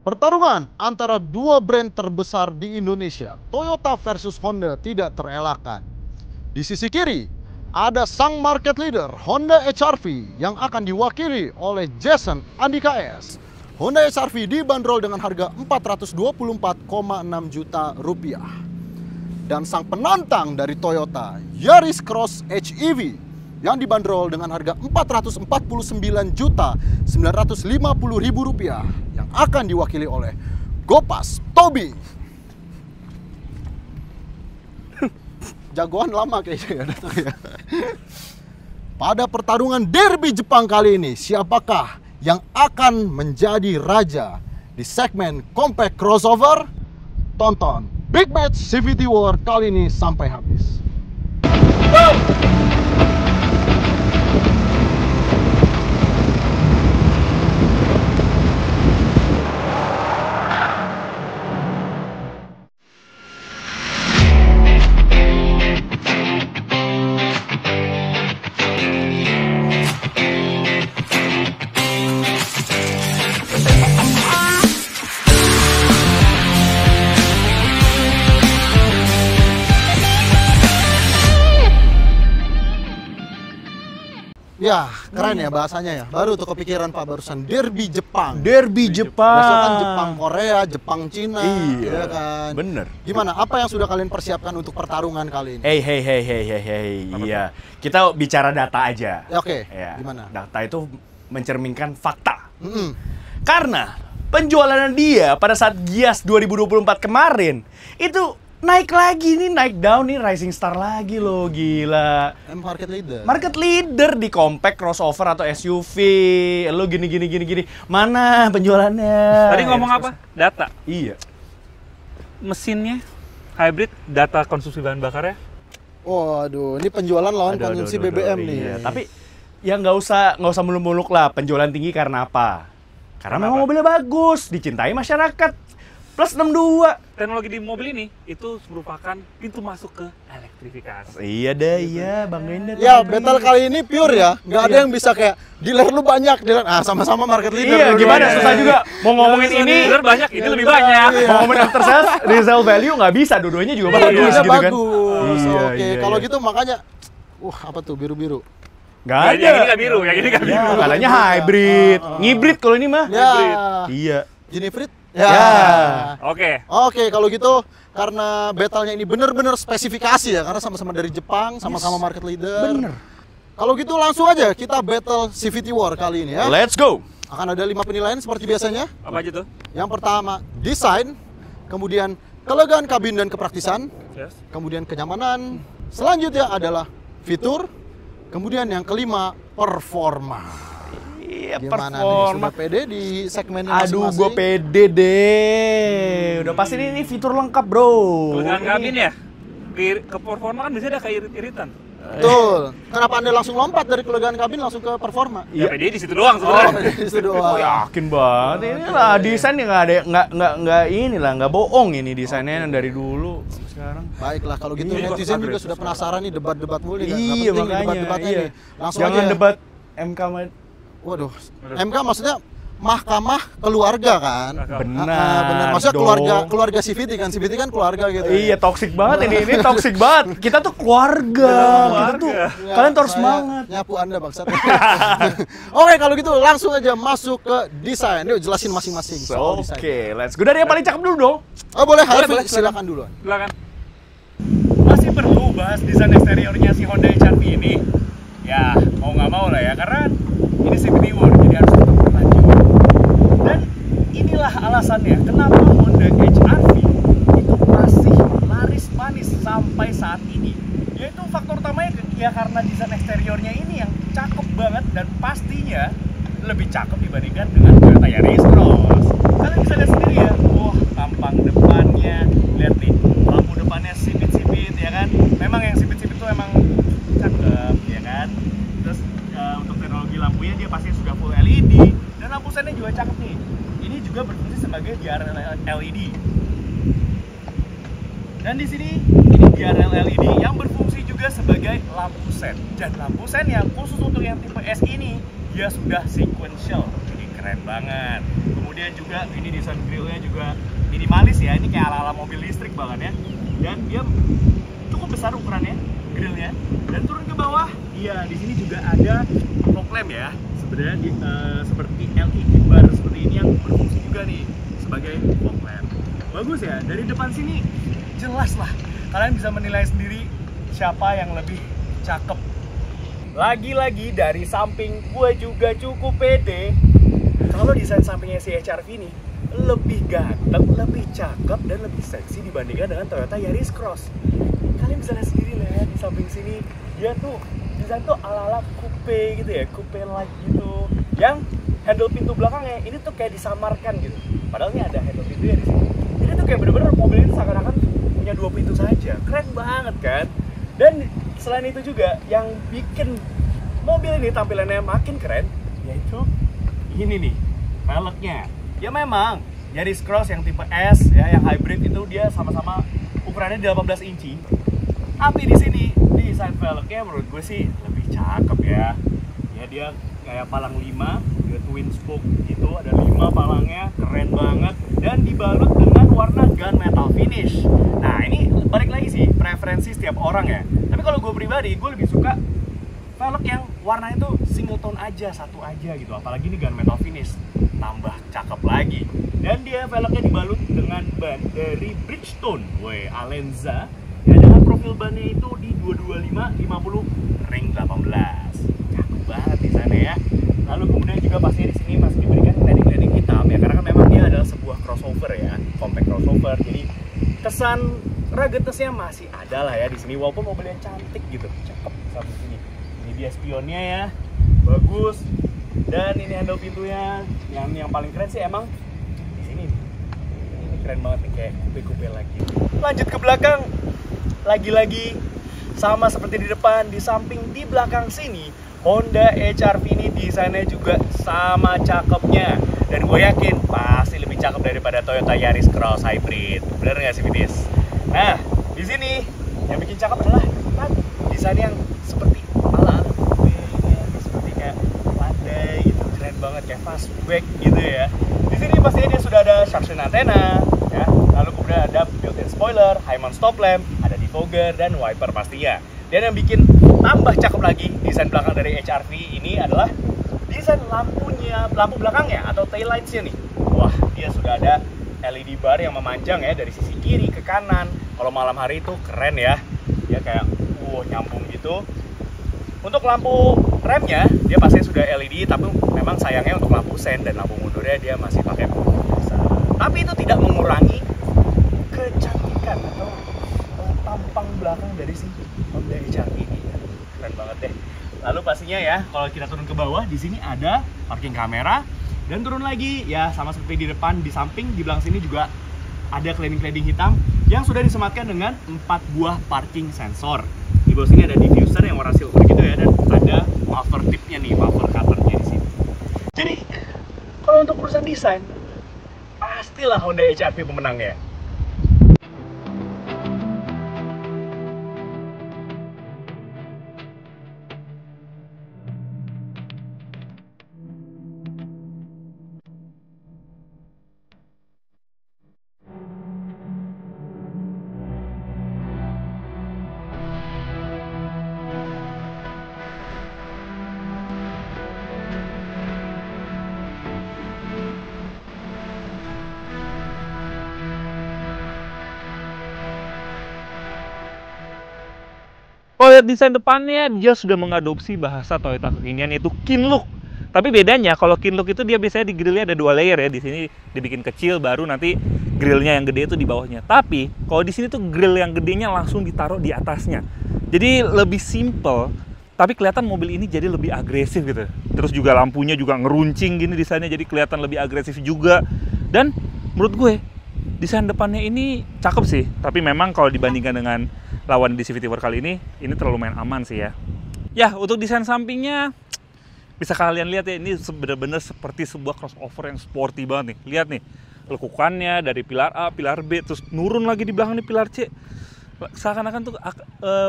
Pertarungan antara dua brand terbesar di Indonesia, Toyota versus Honda, tidak terelakkan. Di sisi kiri, ada sang market leader Honda HR-V yang akan diwakili oleh Jason Andika S. Honda HR-V dibanderol dengan harga 424,6 juta rupiah. Dan sang penantang dari Toyota, Yaris Cross HEV, yang dibanderol dengan harga 449.950.000 rupiah, yang akan diwakili oleh Gopas Tobi. Jagoan lama kayaknya ya. Pada pertarungan derby Jepang kali ini, siapakah yang akan menjadi raja di segmen compact crossover? Tonton Big Match CVT War kali ini sampai habis. Ya, keren ya bahasanya ya. Baru tuh kepikiran Pak barusan, derby Jepang. Derby Jepang. Besok kan Jepang Korea, Jepang Cina, Iya, ya kan. bener. Gimana? Apa yang sudah kalian persiapkan untuk pertarungan kali ini? Hey. Iya, kita bicara data aja. Ya, oke. Ya, Gimana? data itu mencerminkan fakta. Karena penjualan dia pada saat Gias 2024 kemarin itu naik lagi nih, naik down nih, rising star lagi loh, gila. Market leader. Market leader di compact, crossover atau SUV. Lo gini. Mana penjualannya? Tadi ngomong apa? Data. Iya. Mesinnya hybrid, data konsumsi bahan bakarnya. Waduh, ini penjualan lawan konsumsi BBM nih. Iya. Tapi ya nggak usah muluk-muluk lah. Penjualan tinggi karena apa? Karena memang mobilnya bagus, dicintai masyarakat. Plus 62. Teknologi di mobil ini itu merupakan pintu masuk ke elektrifikasi. Iya deh, iya, banggain deh. Ya, battle kali ini pure ya. Nggak ada yang bisa kayak dealer lu banyak, dealer sama-sama market leader. Iya, gimana? Susah juga. Mau ngomongin ini, Dealer banyak, ini lebih banyak. mau ngomongin after sales, resale value nggak bisa. Dua-duanya juga bagus Iya, gitu kan. bagus. Iya, Oke, iya, kalau iya. gitu makanya apa tuh biru-biru? Nggak Yang ada. ini nggak biru, yang ini nggak Ya, biru. katanya hybrid. Ngibrit kalau ini mah. Ya. Iya. Jenifrit? Ya. Oke, kalau gitu karena battle-nya ini bener-bener spesifikasi ya, karena sama-sama dari Jepang, sama-sama market leader. Bener. Kalau gitu langsung aja kita battle CVT War kali ini ya. Let's go. Akan ada 5 penilaian seperti biasanya. Apa aja tuh? Yang pertama, desain, kemudian kelegaan kabin dan kepraktisan, Yes. kemudian kenyamanan, selanjutnya adalah fitur, kemudian yang kelima, performa. Iya, Gimana nih, performa. sudah pede di segmennya Aduh, masing-masing? gue pede deh. Udah pasti ini fitur lengkap, bro. Kelegaan Ini- kabin ya? Ke performa kan biasanya ada keiritan. Betul. Kenapa Anda langsung lompat dari kelegaan kabin langsung ke performa? Ya PD di situ doang Oh, sebenarnya. itu Oh, doang. yakin banget. Ini lah desain yang nggak inilah, nggak bohong ini desainnya yang dari dulu sampai sekarang. Baiklah, kalau gitu Ini netizen juga agresif sudah penasaran nih debat-debat mulu nih. Nggak Iya, penting nih makanya. debat-debatnya Iya. nih. Langsung Jangan aja. debat MK. Waduh, MK maksudnya mahkamah keluarga kan? Benar. Benar. Maksudnya dong. keluarga CVT kan? CVT kan keluarga gitu. Iya, toksik banget ini toksik banget. Kita tuh keluarga. Kita tuh Ya, kalian tuh harus saya semangat. Nyapu Anda bangsat. Oke, kalau gitu langsung aja masuk ke desain. Yuk jelasin masing-masing soal desain. Oke, let's go. Dari yang paling cakep dulu dong. Oh, boleh, Boleh, silakan duluan. Silakan. Masih perlu bahas desain eksteriornya si Honda HR-V ini? Ya, mau nggak mau lah ya, karena ini CVT War, jadi harus tetap berlanjut. Dan inilah alasannya kenapa Honda HR-V itu masih laris manis sampai saat ini. Yaitu faktor utamanya ya karena desain eksteriornya ini yang cakep banget dan pastinya lebih cakep dibandingkan dengan Toyota Yaris Cross. Kalian bisa lihat sendiri ya, wah tampang depannya, lihat nih lampu depannya sipit-sipit ya kan. Memang yang sipit-sipit itu emang cakep ya kan. Terus untuk teknologi lampunya dia pasti sudah full LED dan lampu sennya juga cakep nih. Ini juga berfungsi sebagai DRL LED. Dan di sini ini DRL LED yang berfungsi juga sebagai lampu sen. Dan lampu sen yang khusus untuk yang tipe S ini dia sudah sequential. Jadi keren banget. Kemudian juga ini desain grillnya juga minimalis ya, ini kayak ala-ala mobil listrik bahkan ya. Dan dia cukup besar ukurannya grillnya. Dan turun ke bawah, iya di sini juga ada fog lamp ya. Sebenarnya seperti LED bar seperti ini yang berfungsi juga nih sebagai fog lamp. Bagus ya, dari depan sini jelas lah. Kalian bisa menilai sendiri siapa yang lebih cakep. Lagi-lagi dari samping gue juga cukup pede kalau desain sampingnya si HR-V ini lebih ganteng, lebih cakep, dan lebih seksi dibandingkan dengan Toyota Yaris Cross. Kalian bisa lihat sendiri lah ya di samping sini, dia tuh desain tuh ala-ala coupe gitu ya, coupe like gitu. Yang handle pintu belakangnya ini tuh kayak disamarkan gitu. Padahal ini ada handle pintu ya di sini. Jadi tuh kayak bener-bener mobil ini seakan-akan punya 2 pintu saja. Keren banget kan? Dan selain itu juga yang bikin mobil ini tampilannya makin keren yaitu ini nih, velgnya. Ya memang Yaris Cross yang tipe S ya, yang hybrid itu dia sama-sama ukurannya 18 inci. Tapi di sini desain velgnya menurut gue sih lebih cakep ya. Ya dia kayak palang 5, dia twin spoke gitu, ada 5 palangnya, keren banget, dan dibalut dengan warna gunmetal finish. Nah ini balik lagi sih preferensi setiap orang ya. Tapi kalau gue pribadi, gue lebih suka velg yang warnanya tuh single tone aja, satu aja gitu. Apalagi ini gunmetal finish, tambah cakep lagi. Dan dia velgnya dibalut dengan ban dari Bridgestone, Alenza. Ya dengan profil bannya itu di 225/50 ring 18. Cakep banget di sana ya. Lalu kemudian juga pastinya di sini masih diberikan cladding hitam ya, karena kan memang dia adalah sebuah crossover ya, compact crossover. Jadi kesan ruggedness-nya masih ada lah ya di sini, walaupun mobilnya cantik gitu, cakep sampai sini. Ini dia spionnya ya, bagus. Dan ini handle pintunya, yang paling keren sih emang di sini. Ini keren banget nih, kayak coupe-coupe lagi. Lanjut ke belakang, lagi-lagi sama seperti di depan, di samping, di belakang sini Honda HR-V ini desainnya juga sama cakepnya. Dan gue yakin pasti lebih cakep daripada Toyota Yaris Cross Hybrid. Bener nggak sih, Vitis? Nah, di sini yang bikin cakep adalah kan desain yang seperti ala seperti kayak landai gitu, keren banget kayak fastback gitu ya. Di sini pastinya dia sudah ada suction antenna, ya. Lalu kemudian ada built-in spoiler, high mount stop lamp, ada defogger dan wiper pastinya. Dan yang bikin tambah cakep lagi desain belakang dari HR-V ini adalah desain lampu belakangnya atau tail lights-nya nih. Wah, dia sudah ada LED bar yang memanjang ya dari sisi kiri ke kanan. Kalau malam hari itu keren ya. Dia kayak nyambung gitu. Untuk lampu remnya dia pasti sudah LED, tapi memang sayangnya untuk lampu sen dan lampu mundurnya dia masih pakai biasa. Tapi itu tidak mengurangi kecantikan atau tampang belakang dari si Honda HR-V ini. Keren banget deh. Lalu pastinya ya, kalau kita turun ke bawah, di sini ada parking kamera. Dan turun lagi, ya sama seperti di depan, di samping, di belakang sini juga ada cladding hitam yang sudah disematkan dengan 4 buah parking sensor. Di bawah sini ada diffuser yang warna silver gitu ya, dan ada buffer tipnya nih, buffer cutternya di sini. Jadi, kalau untuk urusan desain, pastilah Honda HR-V pemenangnya. Kalau lihat desain depannya, dia sudah mengadopsi bahasa Toyota kekinian yaitu Kinlook. Tapi bedanya kalau Kinlook itu dia biasanya di grillnya ada 2 layer ya. Di sini dibikin kecil, baru nanti grillnya yang gede itu di bawahnya. Tapi kalau di sini tuh grill yang gedenya langsung ditaruh di atasnya. Jadi lebih simple, tapi kelihatan mobil ini jadi lebih agresif gitu. Terus juga lampunya juga ngeruncing gini desainnya, jadi kelihatan lebih agresif juga. Dan menurut gue desain depannya ini cakep sih. Tapi memang kalau dibandingkan dengan lawan di CVT War kali ini terlalu main aman sih ya. Ya, untuk desain sampingnya bisa kalian lihat ya, ini benar-benar seperti sebuah crossover yang sporty banget nih. Lihat nih, lekukannya dari pilar A, pilar B, terus nurun lagi di belakang di pilar C. Seakan-akan tuh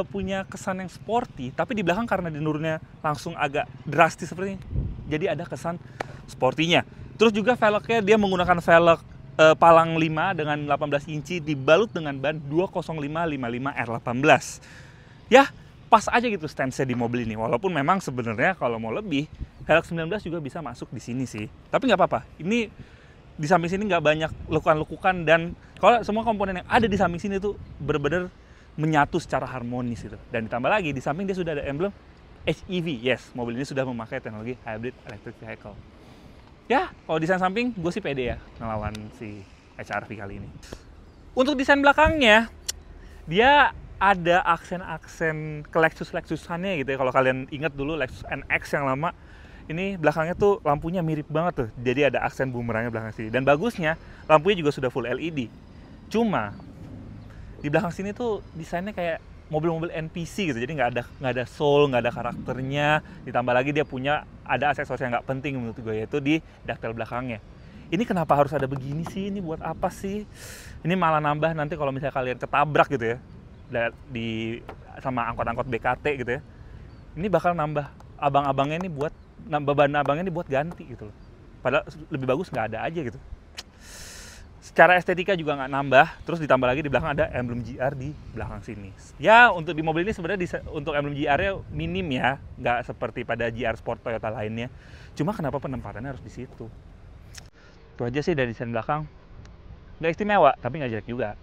punya kesan yang sporty, tapi di belakang karena dinurunnya langsung agak drastis seperti ini, jadi ada kesan sportinya. Terus juga velgnya dia menggunakan velg palang 5 dengan 18 inci dibalut dengan ban 20555 R18. Ya, pas aja gitu stance-nya di mobil ini. Walaupun memang sebenarnya kalau mau lebih, velg 19 juga bisa masuk di sini sih. Tapi nggak apa-apa. Ini di samping sini nggak banyak lekukan-lekukan, dan kalau semua komponen yang ada di samping sini tuh bener-bener menyatu secara harmonis gitu. Dan ditambah lagi di samping dia sudah ada emblem HEV. Yes, mobil ini sudah memakai teknologi hybrid electric vehicle. Ya, kalau desain samping, gue sih pede ya ngelawan si HR-V kali ini. Untuk desain belakangnya, dia ada aksen-aksen ke Lexus-Lexusannya gitu ya. Kalau kalian ingat dulu Lexus NX yang lama, ini belakangnya tuh lampunya mirip banget tuh. Jadi ada aksen bumerangnya belakang sini. Dan bagusnya, lampunya juga sudah full LED. Cuma, di belakang sini tuh desainnya kayak mobil-mobil NPC gitu, jadi nggak ada soul, nggak ada karakternya. Ditambah lagi dia punya ada aksesoris yang nggak penting menurut gue, yaitu di daktel belakangnya. Ini kenapa harus ada begini sih? Ini buat apa sih? Ini malah nambah nanti kalau misalnya kalian ketabrak gitu ya, sama angkot-angkot BKT gitu ya. Ini bakal nambah abang-abangnya ini buat beban abangnya ini buat ganti gitu loh. Padahal lebih bagus nggak ada aja gitu. Secara estetika juga nggak nambah, terus ditambah lagi di belakang ada emblem GR di belakang sini. Ya, untuk di mobil ini sebenarnya untuk emblem GR-nya minim ya, nggak seperti pada GR Sport Toyota lainnya. Cuma kenapa penempatannya harus di situ? Itu aja sih dari desain belakang. Nggak istimewa, tapi nggak jelek juga.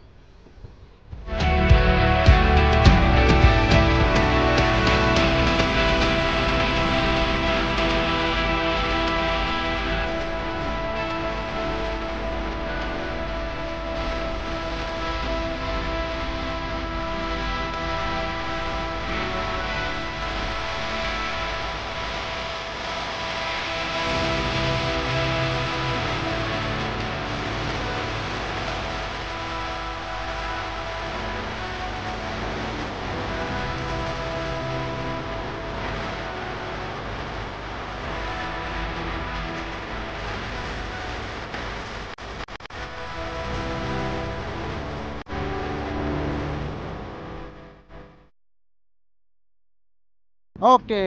Oke,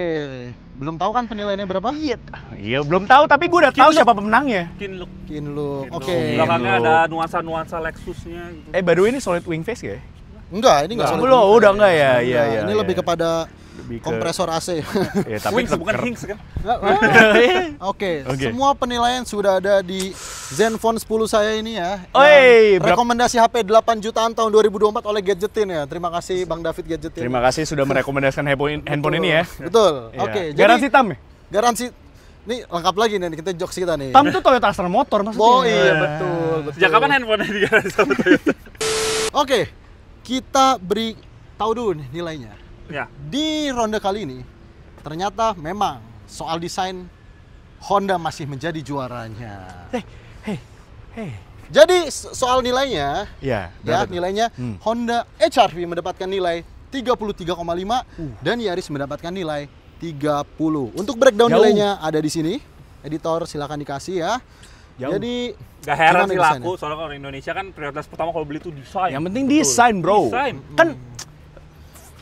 belum tahu kan penilaiannya berapa? Iya, belum tahu, tapi gue udah tahu siapa pemenangnya. Kinlook. Kinlook. Kinlook. Oke. Belakangnya Kinlook. ada nuansa-nuansa Lexusnya gitu. By the way, ini solid wing face ya? Enggak, ini enggak. Belum, udah enggak ya? Iya, iya. Ini lebih kepada Lebih ke- kompresor AC. Ya, tapi Wings, bukan Hinks kan? Oke, Oke. semua penilaian sudah ada di Zenfone 10 saya ini ya. Oi, Yang rekomendasi HP 8 jutaan tahun 2024 oleh Gadgetin ya. Terima kasih Bang David Gadgetin. Terima kasih sudah merekomendasikan handphone ini ya. Betul. Iya. Oke, Garansi jadi tam ya? garansi nih lengkap lagi nih kita jokes kita nih. Tam tuh Toyota Astra Motor maksudnya. Oh iya betul. Sejak kapan handphonenya digarasi sama Toyota? Oke, kita beri tahu dulu nih nilainya. Ya. Di ronde kali ini ternyata memang soal desain Honda masih menjadi juaranya. Hei. Jadi soal nilainya Iya, ya berapa tuh? nilainya Honda HR-V mendapatkan nilai 33,5 dan Yaris mendapatkan nilai 30. Untuk breakdown Jauh. nilainya ada di sini. Editor silakan dikasih ya. Jauh. Jadi Gak heran gimana sih desainnya? laku, soalnya kalau di Indonesia kan prioritas pertama kalau beli itu desain. Yang penting desain, bro. Desain. Kan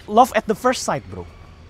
love at the first sight, bro.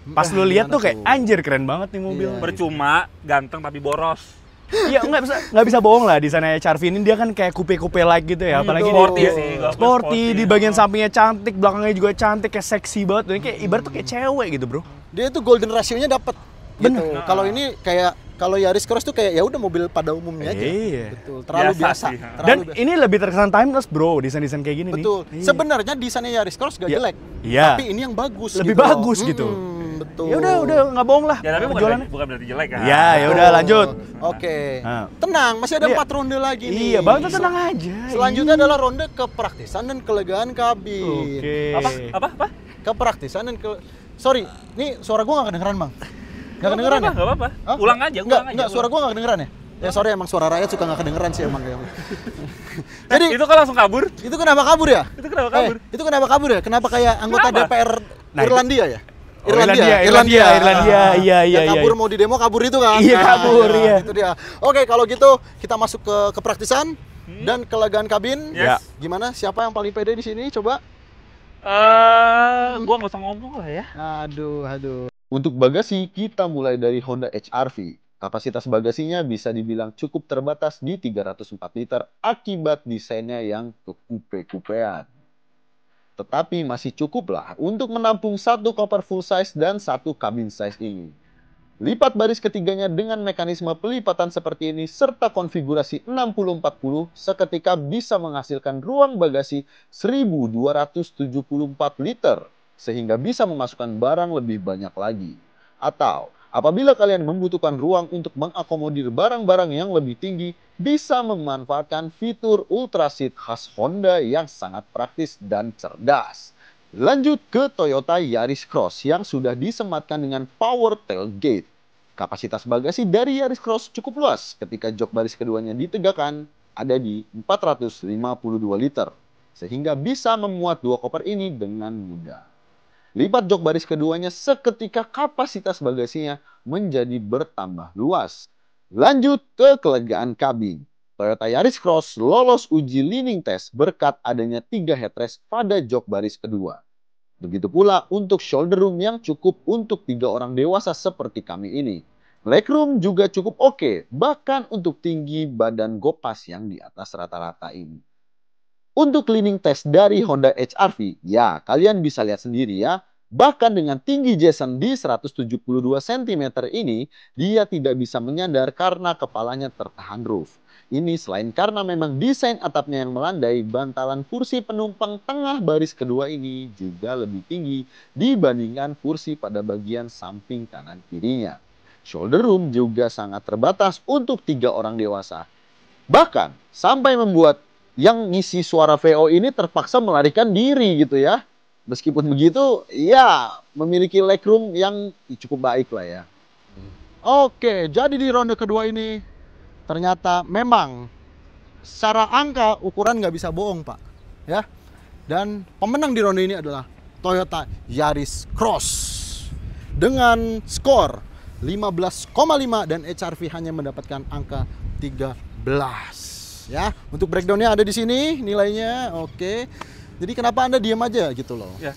Pas lu lihat tuh kayak anjir keren banget nih mobil. Iya. Percuma, ganteng tapi boros. Iya, nggak bisa bohong lah desainnya HR-V ini dia kan kayak coupe-coupe like gitu ya, apalagi sporty dia sih, gak sporty, sporty. di bagian sampingnya cantik, belakangnya juga cantik, kayak seksi banget. Dan kayak ibarat tuh kayak cewek gitu, bro. Dia itu golden ratio-nya dapat. Bener. Gitu. Kalau ini kayak kalau Yaris Cross tuh kayak ya udah mobil pada umumnya aja. Iya. Betul. Terlalu Biasa biasa. sih. Terlalu Dan biasa. ini lebih terkesan timeless, bro, desain-desain kayak gini Betul. nih. Iya. Sebenarnya desainnya Yaris Cross gak Iya. jelek. Iya. Tapi ini yang bagus. Lebih gitu. bagus gitu. Betul. Ya udah nggak bohong lah. Ya tapi penjualannya. bukan berarti jelek kan? Iya, ya udah lanjut. Oke. Nah. Tenang, masih ada Iya. 4 ronde lagi nih. Iya, Bang, tenang aja. Selanjutnya adalah ronde kepraktisan dan kelegaan kabin. Oke. Apa? Kepraktisan dan Sorry, nih suara gua nggak kedengeran, Bang. Nggak kedengeran ya? Nggak apa-apa. Hah? Ulang aja, Nggak, suara gua nggak kedengeran ya? Ya sorry, emang suara rakyat suka nggak kedengeran sih emang. Jadi Itu kan langsung kabur. itu kenapa kabur ya? Itu kenapa kabur? Itu kenapa kabur ya? Kenapa kayak anggota Kenapa? DPR Nah, Irlandia ya? Oh, Irlandia. Iya, Yang kabur iya. mau di demo kabur itu kan? Iya, kabur, iya. Itu dia. Oke, kalau gitu kita masuk ke kepraktisan dan kelegaan kabin. Yes. Gimana? Siapa yang paling pede di sini? Coba. Gua nggak usah ngomong lah ya. Aduh. Untuk bagasi kita mulai dari Honda HR-V Kapasitas bagasinya bisa dibilang cukup terbatas di 304 liter akibat desainnya yang kekupe-kupean. Tetapi masih cukuplah untuk menampung satu koper full size dan satu kabin size ini. Lipat baris ketiganya dengan mekanisme pelipatan seperti ini serta konfigurasi 60-40 seketika bisa menghasilkan ruang bagasi 1274 liter sehingga bisa memasukkan barang lebih banyak lagi. Atau apabila kalian membutuhkan ruang untuk mengakomodir barang-barang yang lebih tinggi, bisa memanfaatkan fitur Ultra Seat khas Honda yang sangat praktis dan cerdas. Lanjut ke Toyota Yaris Cross yang sudah disematkan dengan power tailgate. Kapasitas bagasi dari Yaris Cross cukup luas ketika jok baris keduanya ditegakkan ada di 452 liter, sehingga bisa memuat dua koper ini dengan mudah. Lipat jok baris keduanya seketika kapasitas bagasinya menjadi bertambah luas. Lanjut ke kelegaan kabin. Toyota Yaris Cross lolos uji leaning test berkat adanya 3 headrest pada jok baris kedua. Begitu pula untuk shoulder room yang cukup untuk 3 orang dewasa seperti kami ini. Legroom juga cukup oke, bahkan untuk tinggi badan Gopas yang di atas rata-rata ini. Untuk leaning test dari Honda HR-V, ya kalian bisa lihat sendiri ya. Bahkan dengan tinggi Jason di 172 cm ini, dia tidak bisa menyandar karena kepalanya tertahan roof. Ini selain karena memang desain atapnya yang melandai, bantalan kursi penumpang tengah baris kedua ini juga lebih tinggi dibandingkan kursi pada bagian samping kanan kirinya. Shoulder room juga sangat terbatas untuk 3 orang dewasa. Bahkan sampai membuat yang ngisi suara VO ini terpaksa melarikan diri gitu ya. Meskipun begitu, ya memiliki legroom yang cukup baik lah ya. Oke, jadi di ronde kedua ini ternyata memang secara angka ukuran nggak bisa bohong Pak, ya. Dan pemenang di ronde ini adalah Toyota Yaris Cross dengan skor 15,5 dan HR-V hanya mendapatkan angka 13. Ya, untuk breakdownnya ada di sini nilainya. Oke. Jadi kenapa Anda diam aja gitu loh? Ya.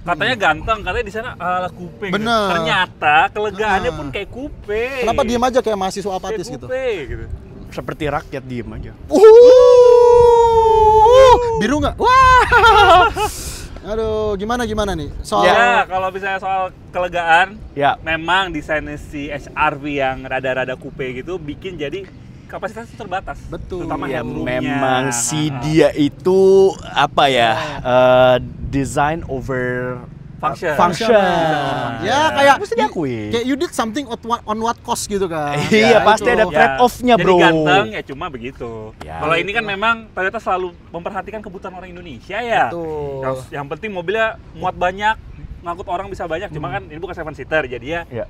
Katanya ganteng, katanya di sana ala coupe. Bener. Gitu. Ternyata kelegaannya pun kayak coupe. Kenapa diam aja kayak mahasiswa apatis kayak gitu? gitu? Seperti rakyat diem aja. Biru nggak? Wah. Aduh, gimana nih? Ya, kalau misalnya soal kelegaan, Ya. memang desainnya si HR-V yang rada-rada coupe gitu bikin jadi kapasitasnya terbatas. Betul. Terutama Ya headroomnya. memang si dia itu apa ya? Design over function. Ya kayak mesti diakui. Kayak you did something on what cost gitu kan. Iya, Ya, pasti itu. ada trade off-nya, bro. Jadi ganteng ya cuma begitu. Ya. Kalau ini kan memang Toyota selalu memperhatikan kebutuhan orang Indonesia ya. Betul. Yang penting mobilnya muat banyak, ngangkut orang bisa banyak. Cuma kan ini bukan 7-seater, jadi ya Ya.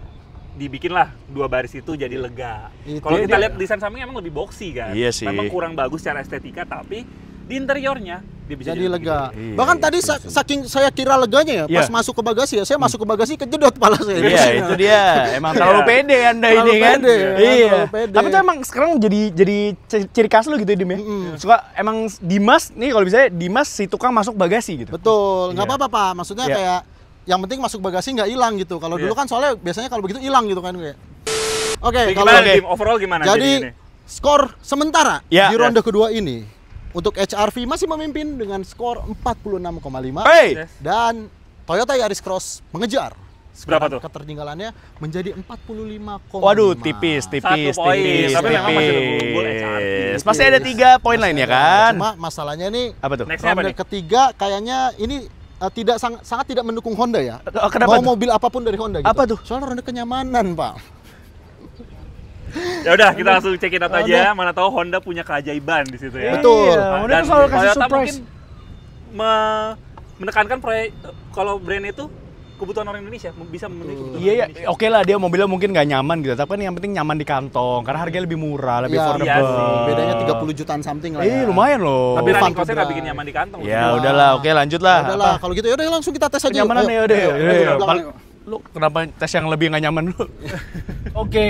dibikinlah 2 baris itu jadi lega. Itu Kalau kita dia. lihat desain samping emang lebih boxy kan. Iya sih. Memang kurang bagus secara estetika, tapi di interiornya dia bisa Jadi lega. Iya, Bahkan tadi betul. saking saya kira leganya ya, pas Iya. masuk ke bagasi ya, saya masuk ke bagasi kejedot kepala saya. Iya, itu dia. Emang terlalu pede Anda Terlalu ini kan. pede, ya, Iya. terlalu pede. Tapi tuh emang sekarang jadi ciri khas lu gitu ya, Dim ya. Suka emang Dimas nih, kalau bisa Dimas si tukang masuk bagasi gitu. Betul, nggak Iya. apa-apa Pak. Maksudnya Iya. kayak yang penting masuk bagasi nggak hilang gitu. Kalau Iya. dulu kan soalnya biasanya kalau begitu hilang gitu kan kayak. Oke, Jadi kalau gimana tim? Overall gimana jadi ini? skor sementara Ya, di ronde kedua ini untuk HR-V masih memimpin dengan skor 46,5 Hey! Yes. dan Toyota Yaris Cross mengejar. Berapa tuh? Ketertinggalannya menjadi 45,5. Waduh, tipis. Satu poin, tapi memang masih unggul HR-V. Masih ada 3 poin lainnya kan? Cuma masalahnya nih Apa tuh? Next-nya apa ronde nih? ketiga kayaknya ini tidak sangat tidak mendukung Honda ya. Oh, kenapa Mau tuh? mobil apapun dari Honda gitu. Apa tuh? Soalnya ronde kenyamanan, Pak. Ya udah, kita langsung check it out aja. Udah. Mana tahu Honda punya keajaiban di situ ya. Betul. Iya, Honda Dan tuh selalu kasih Toyota surprise. mungkin menekankan kalau brand itu kebutuhan orang Indonesia bisa memenuhi kebutuhan Iya, orang ya, Indonesia. oke lah dia mobilnya mungkin nggak nyaman gitu, tapi kan yang penting nyaman di kantong karena harganya lebih murah, lebih Iya, affordable. iya sih. Bedanya 30 jutaan something lah ya. Lumayan loh. Tapi Fun running to cost-nya nggak drive. bikin nyaman di kantong. Ya Wah. udahlah, oke lanjut lah. Ya udahlah, kalau gitu yaudah langsung kita tes aja. Kenyamanan ya udah. Ayo, belakang. Lu kenapa tes yang lebih nggak nyaman dulu? Oke,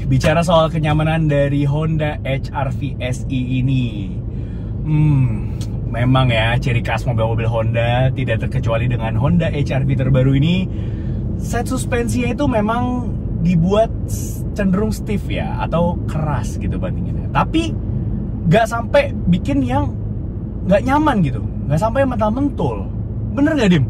bicara soal kenyamanan dari Honda HR-V SI ini. Memang ya ciri khas mobil-mobil Honda tidak terkecuali dengan Honda HR-V terbaru ini. Set suspensinya itu memang dibuat cenderung stiff ya, atau keras gitu bandingannya. Tapi nggak sampai bikin yang nggak nyaman gitu, nggak sampai mental-mentul. Bener nggak, Dim?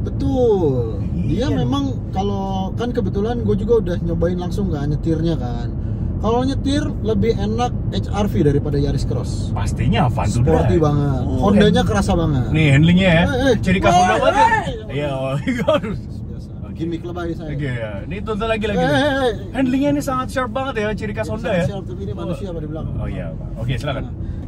Betul. Dia Iya. memang kalau kan kebetulan gue juga udah nyobain langsung kan nyetirnya kan. Kalau nyetir lebih enak HR-V daripada Yaris Cross. Pastinya fun to Sporty drive. banget. Oh, Hondanya kerasa banget. Nih handlingnya ya, ciri khas Honda banget ya. hey. Iya, oh, harus. Biasa. Gimik lebay saya. Oke ya, ini tuntun lagi Hey, nih. hey, hey. Handlingnya ini sangat sharp banget ya, ciri khas Honda ya. Siap, tapi ini manusia pada belakang. Oh iya, Pak. Oke, silakan.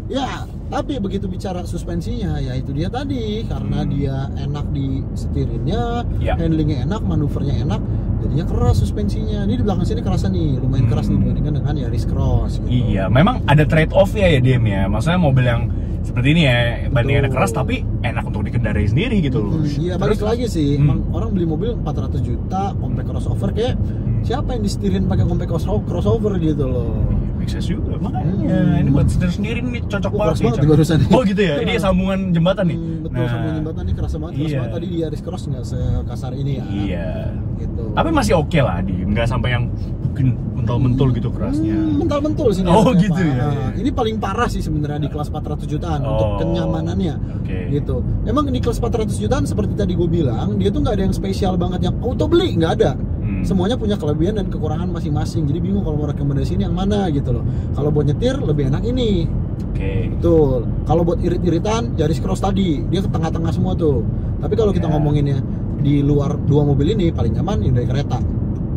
Ya, tapi begitu bicara suspensinya, ya itu dia tadi. Karena dia enak di setirinnya, Ya. handlingnya enak, manuvernya enak, jadinya keras suspensinya. Ini di belakang sini kerasa nih, lumayan keras nih dibandingkan dengan Yaris Cross gitu. Iya, memang ada trade off ya Dim ya. Maksudnya mobil yang seperti ini ya, bandingannya Betul. keras tapi enak untuk dikendarai sendiri gitu loh. Iya, balik Terus- lagi sih. Hmm. Emang orang beli mobil 400 juta, compact crossover kayak siapa yang disetirin pakai compact crossover gitu loh. Make sense juga, makanya ini buat setir sendiri nih cocok Oh, banget keras sih. banget barusan. Oh gitu ya, ini sambungan jembatan nih. Betul, sama jembatan ini kerasa banget, keras iya. banget. Tadi di Yaris Cross nggak sekasar ini ya. Iya. Gitu. Tapi masih oke lah, Dim. Nggak sampai yang bikin mentul-mentul gitu kerasnya. Mental-mentul sih. Oh, harusnya, gitu Pak. ya. Nah, ini paling parah sih sebenarnya di kelas 400 jutaan untuk Oh, kenyamanannya. oke. Gitu. Emang di kelas 400 jutaan seperti tadi gue bilang, dia tuh nggak ada yang spesial banget yang auto beli, nggak ada. Semuanya punya kelebihan dan kekurangan masing-masing. Jadi bingung kalau mau rekomendasi ini yang mana gitu loh. Kalau buat nyetir lebih enak ini. Oke. Betul. Kalau buat irit-iritan, Yaris Cross tadi dia ke tengah-tengah semua tuh. Tapi kalau kita Ya. ngomonginnya di luar dua mobil ini paling nyaman Hyundai Creta.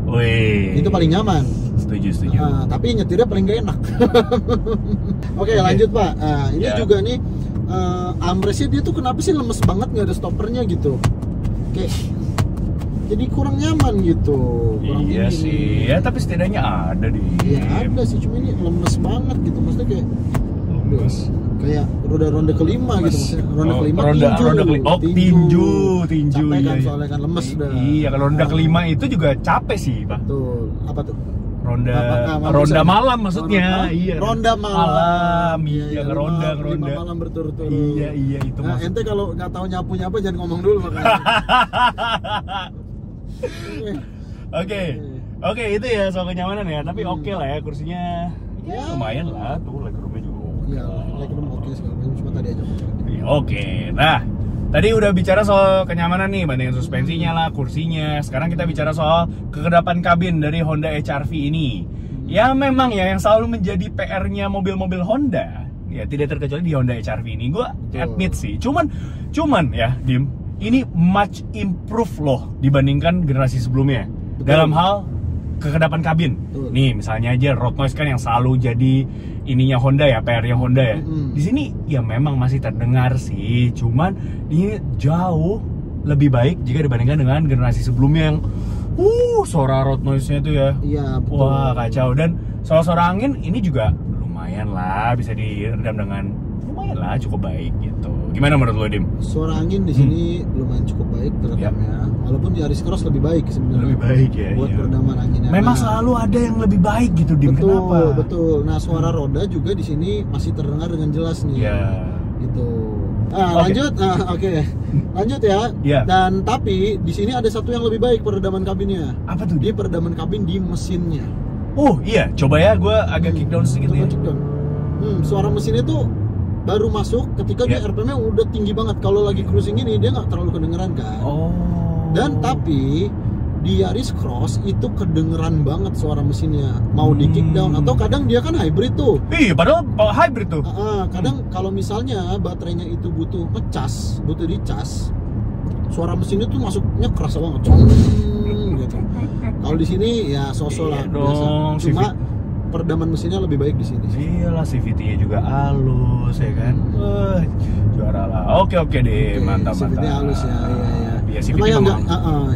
Wih. Itu paling nyaman. Setuju. Nah, tapi nyetirnya paling gak enak. Oke, lanjut Pak. Nah, ini Ya. juga nih armrestnya dia tuh kenapa sih lemes banget, nggak ada stoppernya gitu. Kayak jadi kurang nyaman gitu. Kurang Iya ini sih, nih. ya tapi setidaknya ada di. Iya ada sih, cuma ini lemes banget gitu. Maksudnya kayak Lemes. kayak ronda kelima gitu maksudnya. Ronda Oh, kelima ronda tinju. kelima. Oh, tinju. Capek kan Iya. soalnya kan lemes dah. Iya, kalau ronda kelima itu juga capek sih, Pak. Betul. Apa tuh? Ronda Apa ronda bisa? malam maksudnya. Ronda- Iya. Ronda malam. Iya, ngeronda. Lima malam berturut-turut. Iya, itu Nah, maksud. ente kalau nggak tahu nyapu jangan ngomong dulu makanya. Oke, itu ya soal kenyamanan ya. Tapi oke lah ya kursinya. Ya, lumayan lah tuh legroomnya juga. oke Iya, lah. legroom oke segala macam, cuma tadi aja. Iya, oke. Nah, tadi udah bicara soal kenyamanan nih, bandingin suspensinya lah, kursinya. Sekarang kita bicara soal kekedapan kabin dari Honda HR-V ini. Ya memang ya yang selalu menjadi PR-nya mobil-mobil Honda. Ya tidak terkecuali di Honda HR-V ini. Gue Betul. admit sih. Cuman ya, Dim, ini much improve loh dibandingkan generasi sebelumnya. Betul. Dalam hal kekedapan kabin. Betul. Nih, misalnya aja road noise kan yang selalu jadi ininya Honda ya, PR-nya Honda ya. Mm-mm. Di sini ya memang masih terdengar sih, cuman ini jauh lebih baik jika dibandingkan dengan generasi sebelumnya yang suara road noise-nya itu ya. Iya, betul. Wah, kacau. Dan suara-suara angin ini juga lumayan lah, bisa diredam dengan lumayan lah, cukup baik gitu. Gimana menurut lo, Dim? Suara angin di sini lumayan cukup baik teredamnya. Walaupun di Yaris Cross lebih baik sebenarnya. Lebih baik ya. Buat iya. peredaman anginnya. Memang Nah, selalu ada yang lebih baik gitu, Dim. betul, Kenapa? betul. Nah, suara roda juga di sini masih terdengar dengan jelas nih. Iya. Gitu. Nah, Oke. lanjut. Nah, oke. Lanjut ya. Iya. Dan tapi di sini ada satu yang lebih baik peredaman kabinnya. Apa tuh? Dia peredaman kabin di mesinnya. Iya. Coba ya, gue agak kick down sedikit Coba ya. kick down. Suara mesinnya tuh baru masuk ketika dia Iya. RPM-nya udah tinggi banget. Kalau lagi cruising ini dia nggak terlalu kedengeran kan. Oh. Dan tapi di Yaris Cross itu kedengeran banget suara mesinnya. Mau di kick down atau kadang dia kan hybrid tuh. Iya, padahal hybrid tuh. Kadang kalau misalnya baterainya itu butuh ngecas, butuh dicas, suara mesinnya tuh masuknya kerasa banget, gitu. Kalau di sini ya sosok lah Iya biasa. dong, Cuma peredaman mesinnya lebih baik di sini. Iyalah, CVT-nya juga halus ya kan. Juara lah. Oke deh, mantap. CVT-nya halus ya, iya. Iya, Cuma CVT yang memang.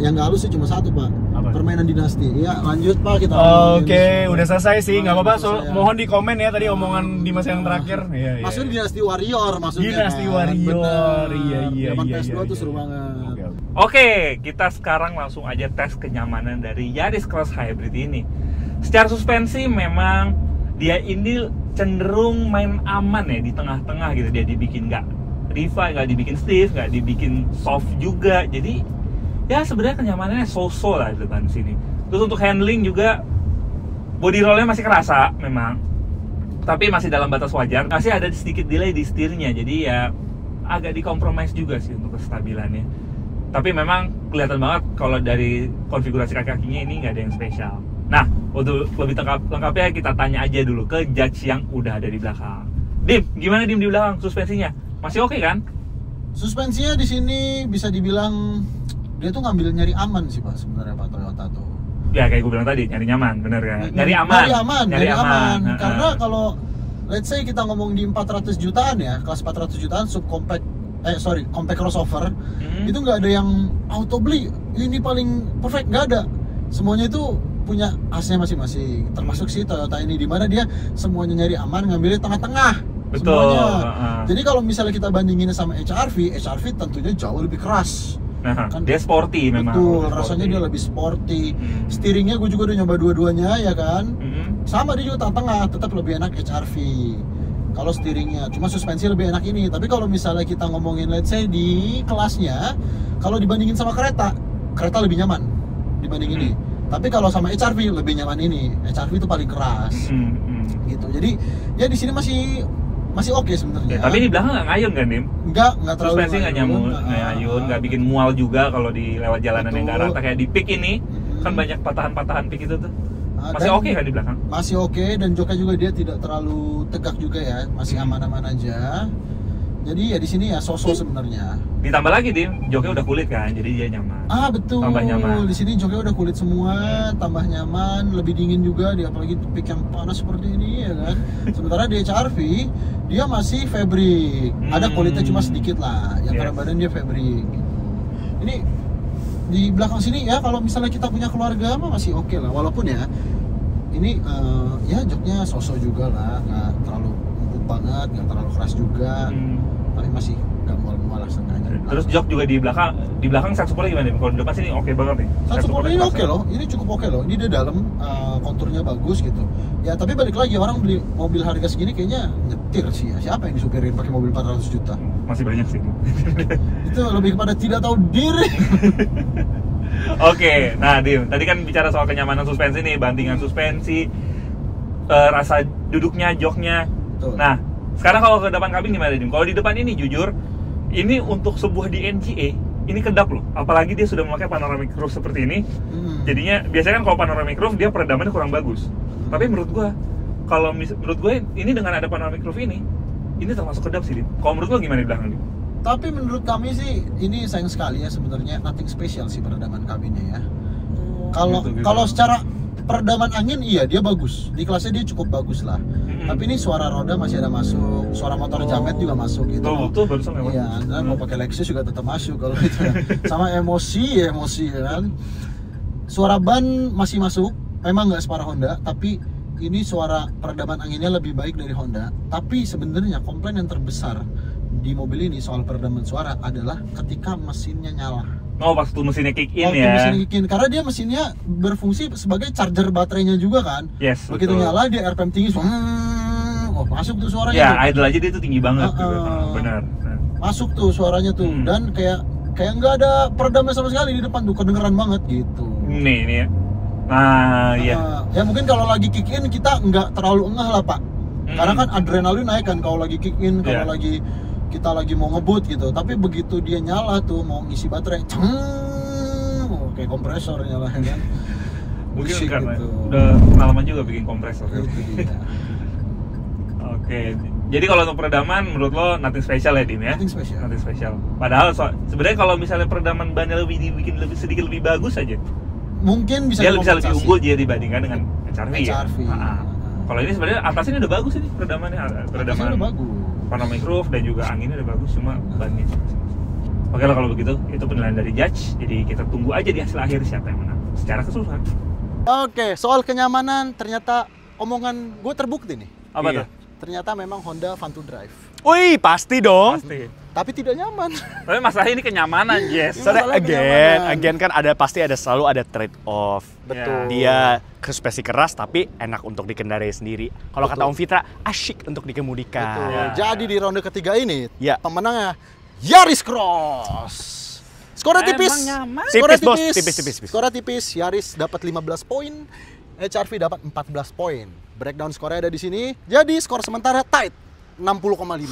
yang nggak halus sih cuma satu Pak. Apa? Permainan dinasti. Ya lanjut Pak kita. Oke, udah selesai sih, nggak apa-apa. Selesai, ya. Mohon di komen ya tadi omongan Dimas yang terakhir. Iya. Maksudnya Dinasti Warrior maksudnya. Dinasti kan? Warrior. Bener. Iya. Zaman PS2 tuh seru banget. Oke. Oke, kita sekarang langsung aja tes kenyamanan dari Yaris Cross Hybrid ini. Secara suspensi memang dia ini cenderung main aman ya di tengah-tengah gitu. Dia dibikin nggak revive, nggak dibikin stiff, nggak dibikin soft juga. Jadi ya sebenarnya kenyamanannya so-so lah di depan sini. Terus untuk handling juga body rollnya masih kerasa memang, tapi masih dalam batas wajar. Masih ada sedikit delay di setirnya, jadi ya agak dikompromis juga sih untuk kestabilannya. Tapi memang kelihatan banget kalau dari konfigurasi kaki-kakinya ini nggak ada yang spesial. Nah, untuk lebih lengkapnya kita tanya aja dulu ke judge yang udah ada di belakang. Dim, gimana Dim di belakang suspensinya? Masih oke kan? Suspensinya di sini bisa dibilang dia tuh ngambil nyari aman sih Pak sebenarnya Pak Toyota tuh. Ya kayak gue bilang tadi, nyari nyaman, bener kan? Nyari aman. Karena kalau let's say kita ngomong di 400 jutaan ya, kelas 400 jutaan subcompact compact crossover, itu nggak ada yang auto beli ini paling perfect, nggak ada. Semuanya itu punya AC-nya masing-masing. Termasuk si Toyota ini, di mana dia semuanya nyari aman, ngambilnya tengah-tengah. Betul. Semuanya. Jadi kalau misalnya kita bandingin sama HRV tentunya jauh lebih keras. Nah, Kan dia sporty memang. Betul, sporty. rasanya dia lebih sporty. Steeringnya gue juga udah nyoba dua-duanya ya kan. Sama dia juga tengah-tengah, tetap lebih enak HRV. Kalau steeringnya, cuma suspensi lebih enak ini. Tapi kalau misalnya kita ngomongin let's say di kelasnya, kalau dibandingin sama kereta lebih nyaman dibanding ini. Tapi kalau sama HRV lebih nyaman ini. HRV itu paling keras. Gitu. Jadi ya di sini masih oke sebenarnya. Ya, tapi di belakang nggak ngayun kan, Dim? Nggak terlalu suspensi nggak ngayun, nggak bikin mual juga kalau di lewat jalanan yang nggak rata kayak di Peak ini. Kan banyak patahan-patahan Peak itu tuh. Masih oke kan di belakang? Masih oke, dan joknya juga dia tidak terlalu tegak juga ya, masih aman-aman aja. Jadi ya di sini ya sosok sebenarnya. Ditambah lagi Dim, joknya udah kulit kan, jadi dia nyaman. Betul. Tambah nyaman. Di sini joknya udah kulit semua, tambah nyaman, lebih dingin juga, dia apalagi Peak yang panas seperti ini ya kan. Sementara di HRV dia masih fabric, ada kulitnya cuma sedikit lah, yang karena badan dia fabric. Ini di belakang sini ya kalau misalnya kita punya keluarga mah masih oke lah, walaupun ya ini ya joknya sosok juga lah, nggak terlalu empuk banget, nggak terlalu keras juga, tapi masih nggak mual-mual lah setengahnya. Terus jok juga di belakang 110 gimana nih? Kalau di depan sini oke banget nih. 110 ini oke loh, ini cukup oke loh. Ini di dalam konturnya bagus gitu. Ya tapi balik lagi, orang beli mobil harga segini kayaknya nyetir sih ya. Siapa yang disupirin pakai mobil 400 juta? Masih banyak sih. Itu lebih kepada tidak tahu diri. Oke, nah Dim, tadi kan bicara soal kenyamanan suspensi nih, bantingan suspensi, rasa duduknya, joknya. Betul. Nah, sekarang kalau ke depan kabin gimana Dim? Kalau di depan ini jujur, ini untuk sebuah DNGA, ini kedap loh. Apalagi dia sudah memakai panoramic roof seperti ini. Jadinya, biasanya kan kalau panoramic roof, dia peredamannya kurang bagus. Tapi menurut gua ini dengan ada panoramic roof ini termasuk kedap sih Dim. Kalau menurut gua gimana di belakang Dim? Tapi menurut kami sih ini sayang sekali ya sebenarnya, nothing special sih peredaman kabinnya ya. Kalau secara peredaman angin iya dia bagus, di kelasnya dia cukup bagus lah. Tapi ini suara roda masih ada masuk, suara motor jamet juga masuk gitu. Betul, barusan lewat. Iya, dan mau pakai Lexus juga tetap masuk kalau itu ya. Sama emosi ya kan. Suara ban masih masuk, memang nggak separah Honda, tapi ini suara peredaman anginnya lebih baik dari Honda. Tapi sebenarnya komplain yang terbesar di mobil ini soal peredaman suara adalah ketika mesinnya nyala. Oh, waktu mesinnya kick in ya. Mesinnya kick in, karena dia mesinnya berfungsi sebagai charger baterainya juga kan. Yes, begitu betul. nyala dia RPM tinggi, masuk tuh suaranya. Ya, tuh. idle aja dia tuh tinggi banget gitu. Benar. Masuk tuh suaranya tuh, dan kayak nggak ada peredamnya sama sekali di depan tuh, kedengeran banget gitu. Ini ya. Nah, iya. Ya mungkin kalau lagi kick in kita nggak terlalu engah lah Pak. Karena kan adrenalin naik kan kalau lagi kick in, kalau kita lagi mau ngebut gitu. Tapi begitu dia nyala tuh mau ngisi baterai, kayak kompresor nyala kan. Mungkin Musik karena gitu. udah pengalaman juga bikin kompresor. Itu dia. Oke. Jadi kalau untuk peredaman menurut lo nothing special ya Dim ya? Nothing special. Nothing special. Padahal sebenarnya kalau misalnya peredaman bannya dibikin sedikit lebih bagus aja, mungkin bisa dia bisa lebih unggul dia dibandingkan dengan HRV ya. HRV. Kalau ini sebenarnya atasnya udah bagus ini peredamannya, peredaman udah bagus. panoramic roof dan juga anginnya udah bagus, cuma bannya. Oke lah kalau begitu, itu penilaian dari judge. Jadi kita tunggu aja di hasil akhir siapa yang menang secara keseluruhan. Oke, soal kenyamanan ternyata omongan gue terbukti nih. Apa Iya. tuh? Ternyata memang Honda fun to drive. Wih, pasti dong. Pasti. Tapi tidak nyaman. Tapi masalah ini kenyamanan, yes. Soalnya Masalah kenyamanan. again kan selalu ada trade off. Betul. Dia suspensi keras tapi enak untuk dikendarai sendiri. Kalau kata Om Fitra, asyik untuk dikemudikan. Betul. Ya. Jadi di ronde ketiga ini Ya. pemenangnya Yaris Cross. Skornya tipis. Emang nyaman. Skornya Tipis, Bos. tipis. Tipis. Skornya tipis. Yaris dapat 15 poin. HRV dapat 14 poin. Breakdown skornya ada di sini. Jadi skor sementara tight 60,5.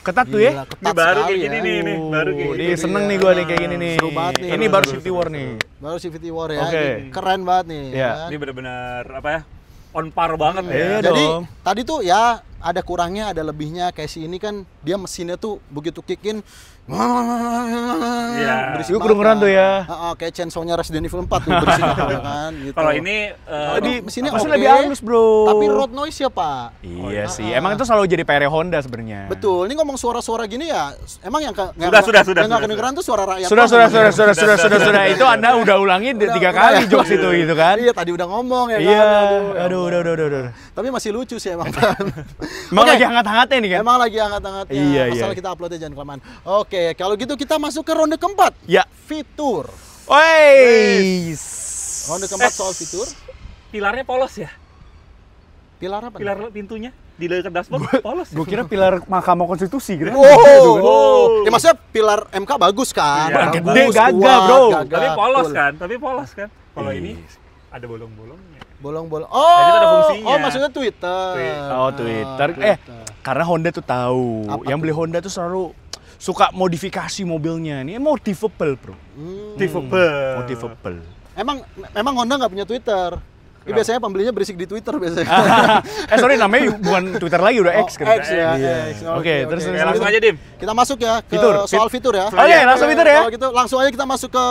Ketat tuh ya. Gila, ketat Ini baru sekali kayak gini ya. nih, baru kayak gini. Ini seneng nih gua nih kayak gini nih. Seru banget nih. Ini baru City War nih. Baru CVT War ya. Oke. Ini keren banget nih. Iya. ya. Ini benar-benar apa ya? On par banget Iya ya. Jadi dong. tadi tuh ya ada kurangnya, ada lebihnya. Casey ini kan dia mesinnya tuh begitu kick-in berisik Itu banget kedengeran kan. tuh ya. Kayak chainsaw-nya Resident Evil 4 tuh berisik banget kan gitu. Kalau ini Tadi mesinnya Mesin oke, lebih halus, bro. tapi road noise ya, Pak. Iya sih. Emang itu selalu jadi PR Honda sebenarnya. Betul. Ini ngomong suara-suara gini ya, emang yang Sudah. yang nggak kedengeran tuh suara rakyat. Sudah. doang. Itu Anda udah ulangin Udah, 3 kali udah. jokes itu gitu kan. Iya, tadi udah ngomong ya Iya. kan. Aduh, udah. Tapi masih lucu sih emang. Pak. Emang Oke. lagi hangat-hangatnya nih kan? Emang lagi hangat-hangatnya. Iya. Asal kita uploadnya jangan kelamaan. Oke, kalau gitu kita masuk ke ronde keempat. Ya. Fitur. Woi. Ronde keempat soal fitur. pilarnya polos ya. Pilar apa? nih? Pilar pintunya di dekat dashboard polos. Gue kira pilar Mahkamah Konstitusi gitu. Wow. Ya maksudnya pilar MK bagus kan? Iya, Bagus, gede, kuat, gagah, bro. gagah, Tapi polos betul. kan, Kalau Iya. ini ada bolong-bolongnya. Bolong-bolong. Jadi itu ada fungsinya. Oh, maksudnya Twitter. Oh, Twitter. Karena Honda tuh tahu, Apa yang tuh? beli Honda tuh selalu suka modifikasi mobilnya. Ini motivable, bro. Motivable. Emang Honda nggak punya Twitter. Ini biasanya pembelinya berisik di Twitter biasanya. Sorry, namanya bukan Twitter lagi, udah X kan. X ya. Iya. X. Oke, terus Oke, langsung aja Dim. Kita masuk ya ke Fitur. soal fitur ya. Oke, langsung fitur ya. Kalau gitu langsung aja kita masuk ke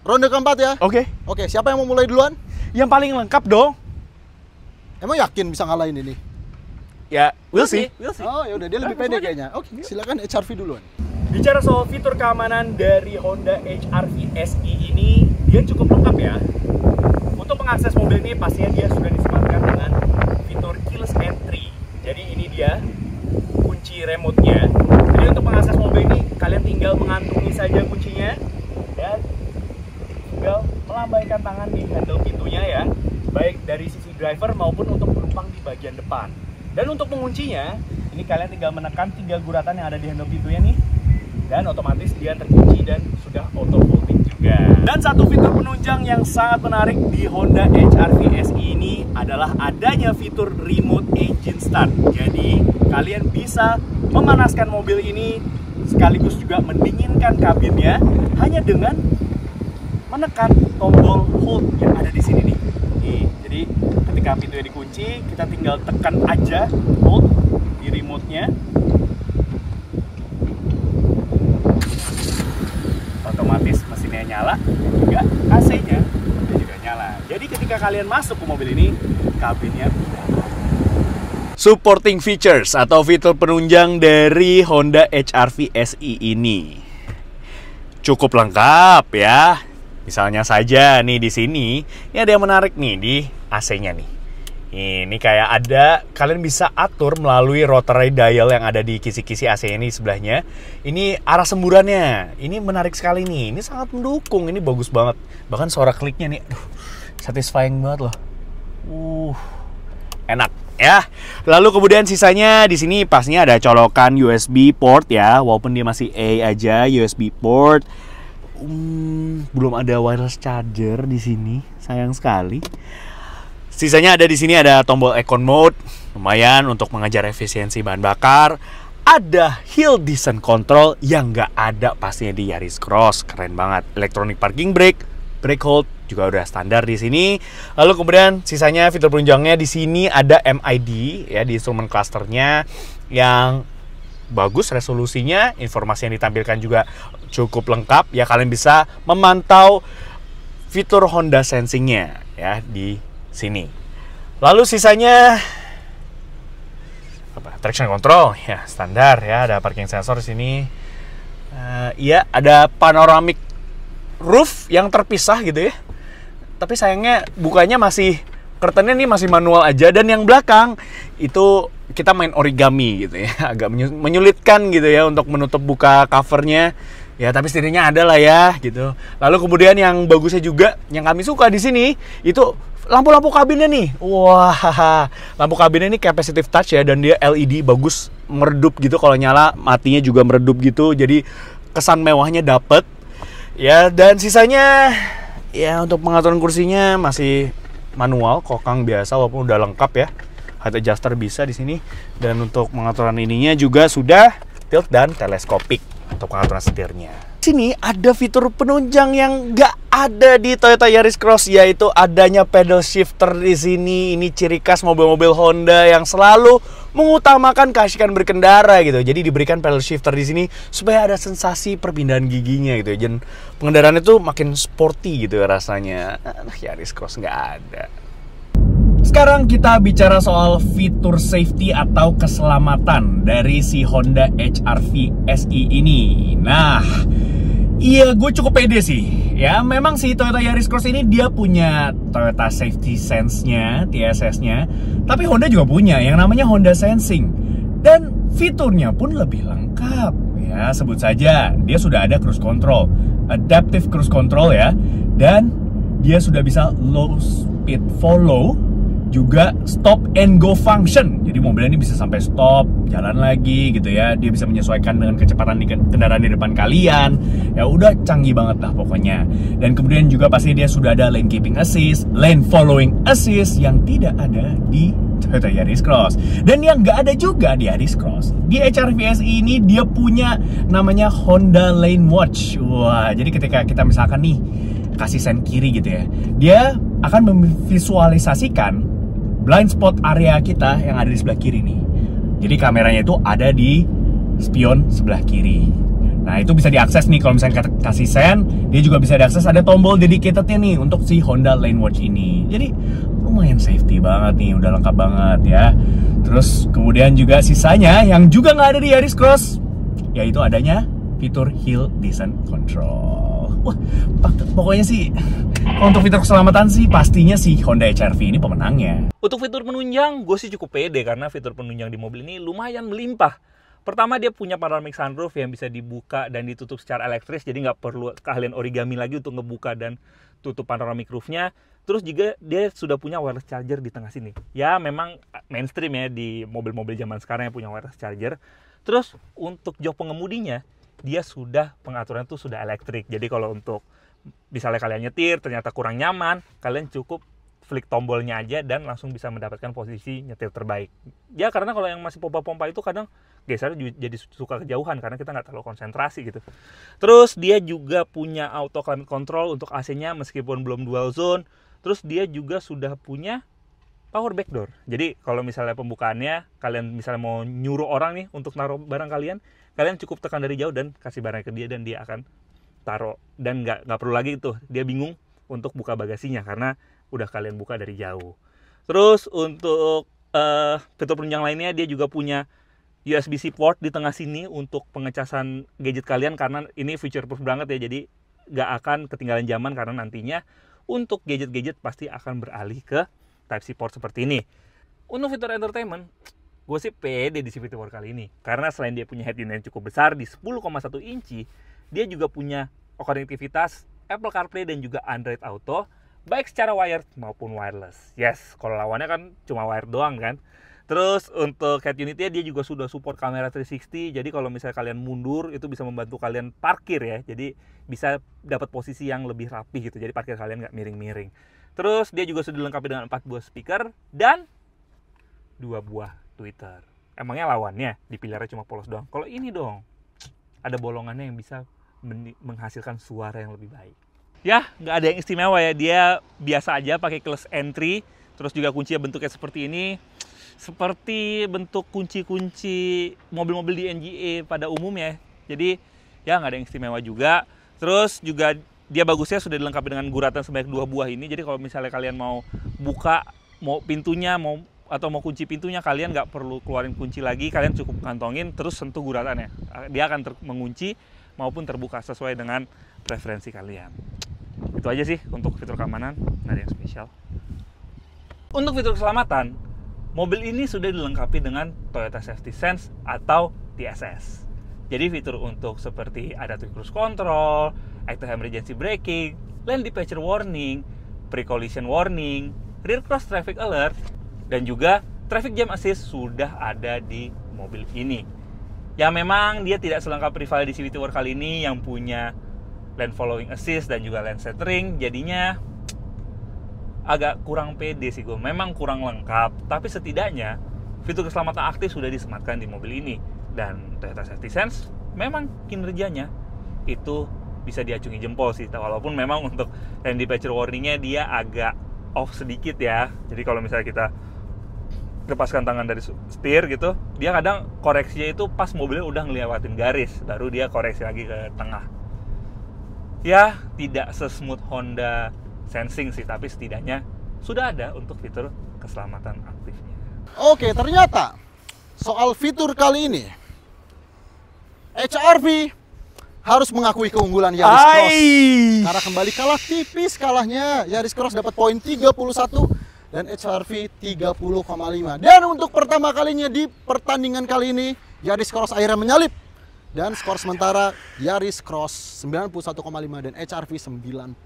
ronde keempat ya. Oke. Oke, siapa yang mau mulai duluan? Yang paling lengkap dong. Emang yakin bisa ngalahin ini? Ya, we'll see. Oh, ya udah dia lebih pede kayaknya. Oke, silakan HRV duluan. Bicara soal fitur keamanan dari Honda HR-V SI ini, dia cukup lengkap ya. Untuk mengakses mobil ini pastinya dia sudah disematkan dengan fitur keyless entry. Jadi ini dia kunci remote-nya. Jadi untuk mengakses mobil ini kalian tinggal mengantungi saja kuncinya dan tinggal melambaikan tangan di handle pintunya ya, baik dari sisi driver maupun untuk penumpang di bagian depan. Dan untuk menguncinya, ini kalian tinggal menekan 3 guratan yang ada di handle pintunya nih, dan otomatis dia terkunci dan sudah auto folding juga. Dan satu fitur penunjang yang sangat menarik di Honda HR-V SI ini adalah adanya fitur remote engine start. Jadi kalian bisa memanaskan mobil ini sekaligus juga mendinginkan kabinnya hanya dengan menekan tombol hold yang ada di sini nih. Nih, jadi ketika pintunya dikunci, kita tinggal tekan aja hold di remote-nya. Otomatis mesinnya nyala, juga AC-nya juga nyala. Jadi ketika kalian masuk ke mobil ini, kabinnya udah. Supporting features atau fitur penunjang dari Honda HR-V SI ini cukup lengkap ya. Misalnya saja nih di sini, ini ada yang menarik nih di AC-nya nih. Ini kayak ada, kalian bisa atur melalui rotary dial yang ada di kisi-kisi AC-nya ini sebelahnya. Ini arah semburannya, ini menarik sekali nih. Ini sangat mendukung, ini bagus banget. Bahkan suara kliknya nih, aduh, satisfying banget loh. Enak ya. Lalu kemudian sisanya di sini pastinya ada colokan USB port ya, walaupun dia masih A aja, USB port. Belum ada wireless charger di sini, sayang sekali. Sisanya ada di sini, ada tombol Econ Mode, lumayan untuk mengejar efisiensi bahan bakar. Ada Hill Descent Control yang nggak ada pastinya di Yaris Cross, keren banget. Electronic Parking Brake, Brake Hold juga udah standar di sini. Lalu kemudian sisanya fitur penunjangnya di sini ada MID ya di instrumen clusternya yang bagus resolusinya, informasi yang ditampilkan juga cukup lengkap ya, kalian bisa memantau fitur Honda Sensing-nya ya di sini. Lalu sisanya apa? Traction control ya standar ya, ada parking sensor di sini. Iya, ada panoramic roof yang terpisah gitu ya. Tapi sayangnya bukanya masih, curtain-nya nih masih manual aja, dan yang belakang itu kita main origami gitu ya, agak menyulitkan gitu ya untuk menutup buka covernya. Ya tapi setidaknya ada lah ya gitu. Lalu kemudian yang bagusnya juga, yang kami suka di sini itu lampu-lampu kabinnya nih. Wah, lampu kabinnya ini capacitive touch ya, dan dia LED bagus, meredup gitu kalau nyala, matinya juga meredup gitu. Jadi kesan mewahnya dapet. Ya, dan sisanya ya untuk pengaturan kursinya masih manual, kokang biasa walaupun udah lengkap ya. Height adjuster bisa di sini, dan untuk pengaturan ininya juga sudah tilt dan teleskopik untuk pengaturan setirnya. Di sini ada fitur penunjang yang nggak ada di Toyota Yaris Cross, yaitu adanya pedal shifter di sini. Ini ciri khas mobil-mobil Honda yang selalu mengutamakan keasikan berkendara gitu. Jadi diberikan pedal shifter di sini supaya ada sensasi perpindahan giginya gitu. Dan pengendaraannya tuh makin sporty gitu rasanya. Yaris Cross nggak ada. Sekarang kita bicara soal fitur safety atau keselamatan dari si Honda HR-V SI ini. Nah, iya, gue cukup pede sih. Ya, memang si Toyota Yaris Cross ini dia punya Toyota Safety Sense-nya, TSS-nya. Tapi Honda juga punya yang namanya Honda Sensing. Dan fiturnya pun lebih lengkap. Ya, sebut saja dia sudah ada cruise control, adaptive cruise control ya. Dan dia sudah bisa low speed follow, juga stop and go function. Jadi mobilnya ini bisa sampai stop, jalan lagi gitu ya. Dia bisa menyesuaikan dengan kecepatan di kendaraan di depan kalian. Ya udah canggih banget lah pokoknya. Dan kemudian juga pasti dia sudah ada lane keeping assist, lane following assist yang tidak ada di Toyota Yaris Cross. Dan yang nggak ada juga di Yaris Cross. Di HR-V SI ini dia punya namanya Honda Lane Watch. Wah, jadi ketika kita misalkan nih kasih sen kiri gitu ya, dia akan memvisualisasikan blind spot area kita yang ada di sebelah kiri nih. Jadi kameranya itu ada di spion sebelah kiri. Nah, itu bisa diakses nih kalau misalnya kasih sen, dia juga bisa diakses, ada tombol dedicatednya nih untuk si Honda Lane Watch ini. Jadi lumayan safety banget nih, udah lengkap banget ya. Terus kemudian juga sisanya yang juga nggak ada di Yaris Cross, yaitu adanya fitur Hill Descent Control. Wah, pokoknya sih untuk fitur keselamatan sih pastinya si Honda HR-V ini pemenangnya. Untuk fitur penunjang, gue sih cukup pede karena fitur penunjang di mobil ini lumayan melimpah. Pertama, dia punya panoramic sunroof yang bisa dibuka dan ditutup secara elektris, jadi nggak perlu keahlian origami lagi untuk ngebuka dan tutup panoramic roofnya. Terus juga dia sudah punya wireless charger di tengah sini. Ya memang mainstream ya di mobil-mobil zaman sekarang yang punya wireless charger. Terus untuk jok pengemudinya, dia sudah pengaturan tuh sudah elektrik. Jadi kalau untuk misalnya kalian nyetir ternyata kurang nyaman, kalian cukup flick tombolnya aja dan langsung bisa mendapatkan posisi nyetir terbaik. Ya karena kalau yang masih pompa-pompa itu kadang geser jadi suka kejauhan karena kita nggak terlalu konsentrasi gitu. Terus dia juga punya auto climate control untuk AC-nya meskipun belum dual zone. Terus dia juga sudah punya power back door. Jadi kalau misalnya pembukaannya kalian misalnya mau nyuruh orang nih untuk naruh barang kalian cukup tekan dari jauh dan kasih barang ke dia dan dia akan taruh, dan nggak perlu lagi tuh dia bingung untuk buka bagasinya karena udah kalian buka dari jauh. Terus untuk fitur penunjang lainnya, dia juga punya USB-C port di tengah sini untuk pengecasan gadget kalian karena ini future proof banget ya, jadi nggak akan ketinggalan zaman karena nantinya untuk gadget-gadget pasti akan beralih ke Type-C port seperti ini. Untuk fitur entertainment, gue sih pede di CVT War kali ini karena selain dia punya head unit yang cukup besar di 10,1 inci, dia juga punya konektivitas Apple CarPlay dan juga Android Auto, baik secara wired maupun wireless. Yes, kalau lawannya kan cuma wired doang kan. Terus untuk head unitnya dia juga sudah support kamera 360, jadi kalau misalnya kalian mundur itu bisa membantu kalian parkir ya, jadi bisa dapat posisi yang lebih rapi gitu, jadi parkir kalian nggak miring-miring. Terus dia juga sudah dilengkapi dengan 4 buah speaker dan 2 buah tweeter. Emangnya lawannya dipilihnya cuma polos doang? Kalau ini dong, ada bolongannya yang bisa menghasilkan suara yang lebih baik. Ya, nggak ada yang istimewa ya, dia biasa aja pakai keyless entry, terus juga kuncinya bentuknya seperti ini. Seperti bentuk kunci-kunci mobil-mobil di NGA pada umumnya. Jadi ya nggak ada yang istimewa juga. Terus juga dia bagusnya sudah dilengkapi dengan guratan sebanyak 2 buah ini. Jadi kalau misalnya kalian mau buka, mau pintunya, atau mau kunci pintunya, kalian nggak perlu keluarin kunci lagi. Kalian cukup kantongin, terus sentuh guratannya. Dia akan mengunci maupun terbuka sesuai dengan preferensi kalian. Itu aja sih untuk fitur keamanan, nggak ada yang spesial. Untuk fitur keselamatan, mobil ini sudah dilengkapi dengan Toyota Safety Sense atau TSS. Jadi fitur untuk seperti adaptive cruise control, active emergency braking, lane departure warning, pre-collision warning, rear cross traffic alert, dan juga traffic jam assist sudah ada di mobil ini. Ya memang dia tidak selengkap rival di CVT War kali ini yang punya lane following assist dan juga lane centering, jadinya agak kurang pede sih gue. Memang kurang lengkap, tapi setidaknya fitur keselamatan aktif sudah disematkan di mobil ini. Dan Toyota Safety Sense memang kinerjanya itu bisa diacungi jempol sih, walaupun memang untuk lane departure warningnya dia agak off sedikit ya. Jadi kalau misalnya kita lepaskan tangan dari setir gitu, dia kadang koreksinya itu pas mobilnya udah ngelewatin garis, baru dia koreksi lagi ke tengah. Ya, tidak sesmooth Honda Sensing sih, tapi setidaknya sudah ada untuk fitur keselamatan aktifnya. Oke, ternyata soal fitur kali ini HR-V harus mengakui keunggulan Yaris Cross. Karena kembali kalah tipis kalahnya. Yaris Cross dapat poin 31 dan HR-V 30,5. Dan untuk pertama kalinya di pertandingan kali ini, Yaris Cross akhirnya menyalip. Dan skor sementara Yaris Cross 91,5 dan HR-V 91.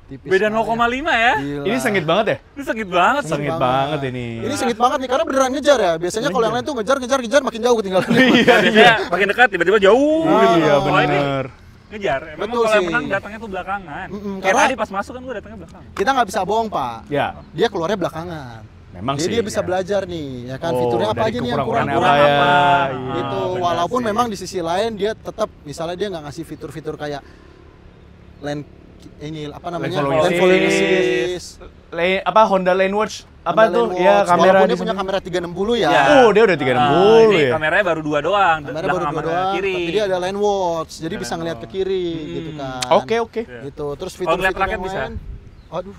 Tipis Beda 0,5 ya. Gila. Ini sengit banget ya? Ini sengit banget. Sengit banget ini. Ini sengit banget nih karena beneran ngejar ya. Biasanya kalau yang lain tuh ngejar makin jauh ketinggalan. Biasanya makin dekat tiba-tiba jauh. Iya, Kalau ini bener. ngejar. Memang Betul kalau yang sih. menang datangnya tuh belakangan. Kayak karena- tadi pas masuk kan gue datangnya belakangan. Kita nggak bisa bohong, Pak. Ya, Dia keluarnya belakangan. memang Jadi sih. dia bisa belajar nih, ya kan, fiturnya apa dari aja nih yang kekurangannya kurang-kurang apa ya? apa. Iya, Gitu. benar Walaupun sih. memang di sisi lain dia tetap, misalnya dia nggak ngasih fitur-fitur kayak lane ini apa namanya, Lane following following assist, Honda Lane Watch apa Honda tuh? Lane Ya, Watch. kamera Walaupun di dia punya sini. kamera 360 ya. Ya. Oh, dia udah 360 ini ya. kameranya baru 2 doang. Kamera baru belakang 2 sama doang, kiri. tapi dia ada lane watch, jadi bisa ngeliat ke kiri gitu kan. Oke, oke. Gitu. Terus Kalau ngeliat fitur-fitur rakyat yang bisa? lain. Aduh.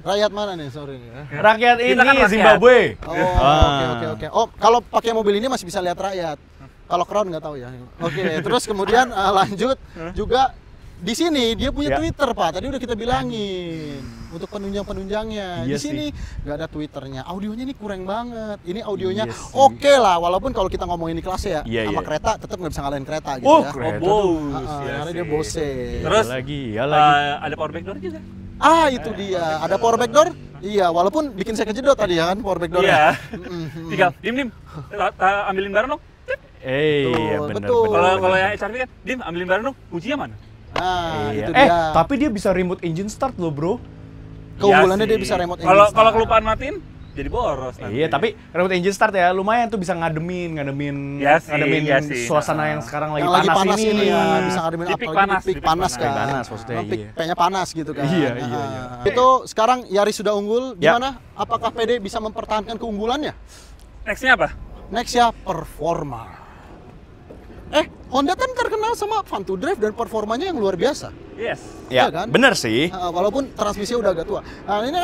Rakyat mana nih, sorry nih ya. Rakyat Kita ini kan rakyat. Zimbabwe. Oh, Ah. oke. Oh, kalau pakai mobil ini masih bisa lihat rakyat. Kalau Crown nggak tahu ya. Oke, terus kemudian lanjut juga di sini dia punya Ya. Twitter, Pak. Tadi udah kita bilangin untuk penunjang-penunjangnya. Iya Di sini nggak ada Twitternya. Audionya ini kurang banget. Ini audionya Iya sih. oke lah, walaupun kalau kita ngomongin di kelasnya ya, Iya, sama iya. kereta tetap nggak bisa ngalahin kereta gitu Oh, ya. kereta Oh, tuh. bos. Iya Karena sih. dia Bose. Terus, Ya lagi. ada power back door juga. Itu dia. Ada power back door? Iya, walaupun bikin saya kejedot tadi ya kan power back door. Iya. Tinggal, dim. Ambilin barang dong. Iya, benar. betul. Kalau yang HR kan, dim ambilin barang dong. Kuncinya mana? Nah, Iya. itu dia. Tapi dia bisa remote engine start loh, Bro. Keunggulannya Iya dia sih. bisa remote Kalau engine kalau start. kelupaan matiin, jadi boros nanti. Iya, tapi remote engine start ya lumayan tuh bisa ngademin Iya sih, ngademin iya sih. suasana yang sekarang lagi yang lagi panas, panas ini ya, Nah. bisa ngademin Di peak apalagi panas, di peak di peak panas panas. kan. Peak panas maksudnya, Peak iya. P-nya panas gitu kan. Iya, Nah, iya, iya. Itu sekarang Yaris sudah unggul, Ya. gimana? Apakah PD bisa mempertahankan keunggulannya? Nextnya apa? Next ya, performa. Honda kan terkenal sama fun to drive dan performanya yang luar biasa. Yes. Ya, Iya kan? bener sih. Walaupun transmisinya udah agak tua. Nah, ini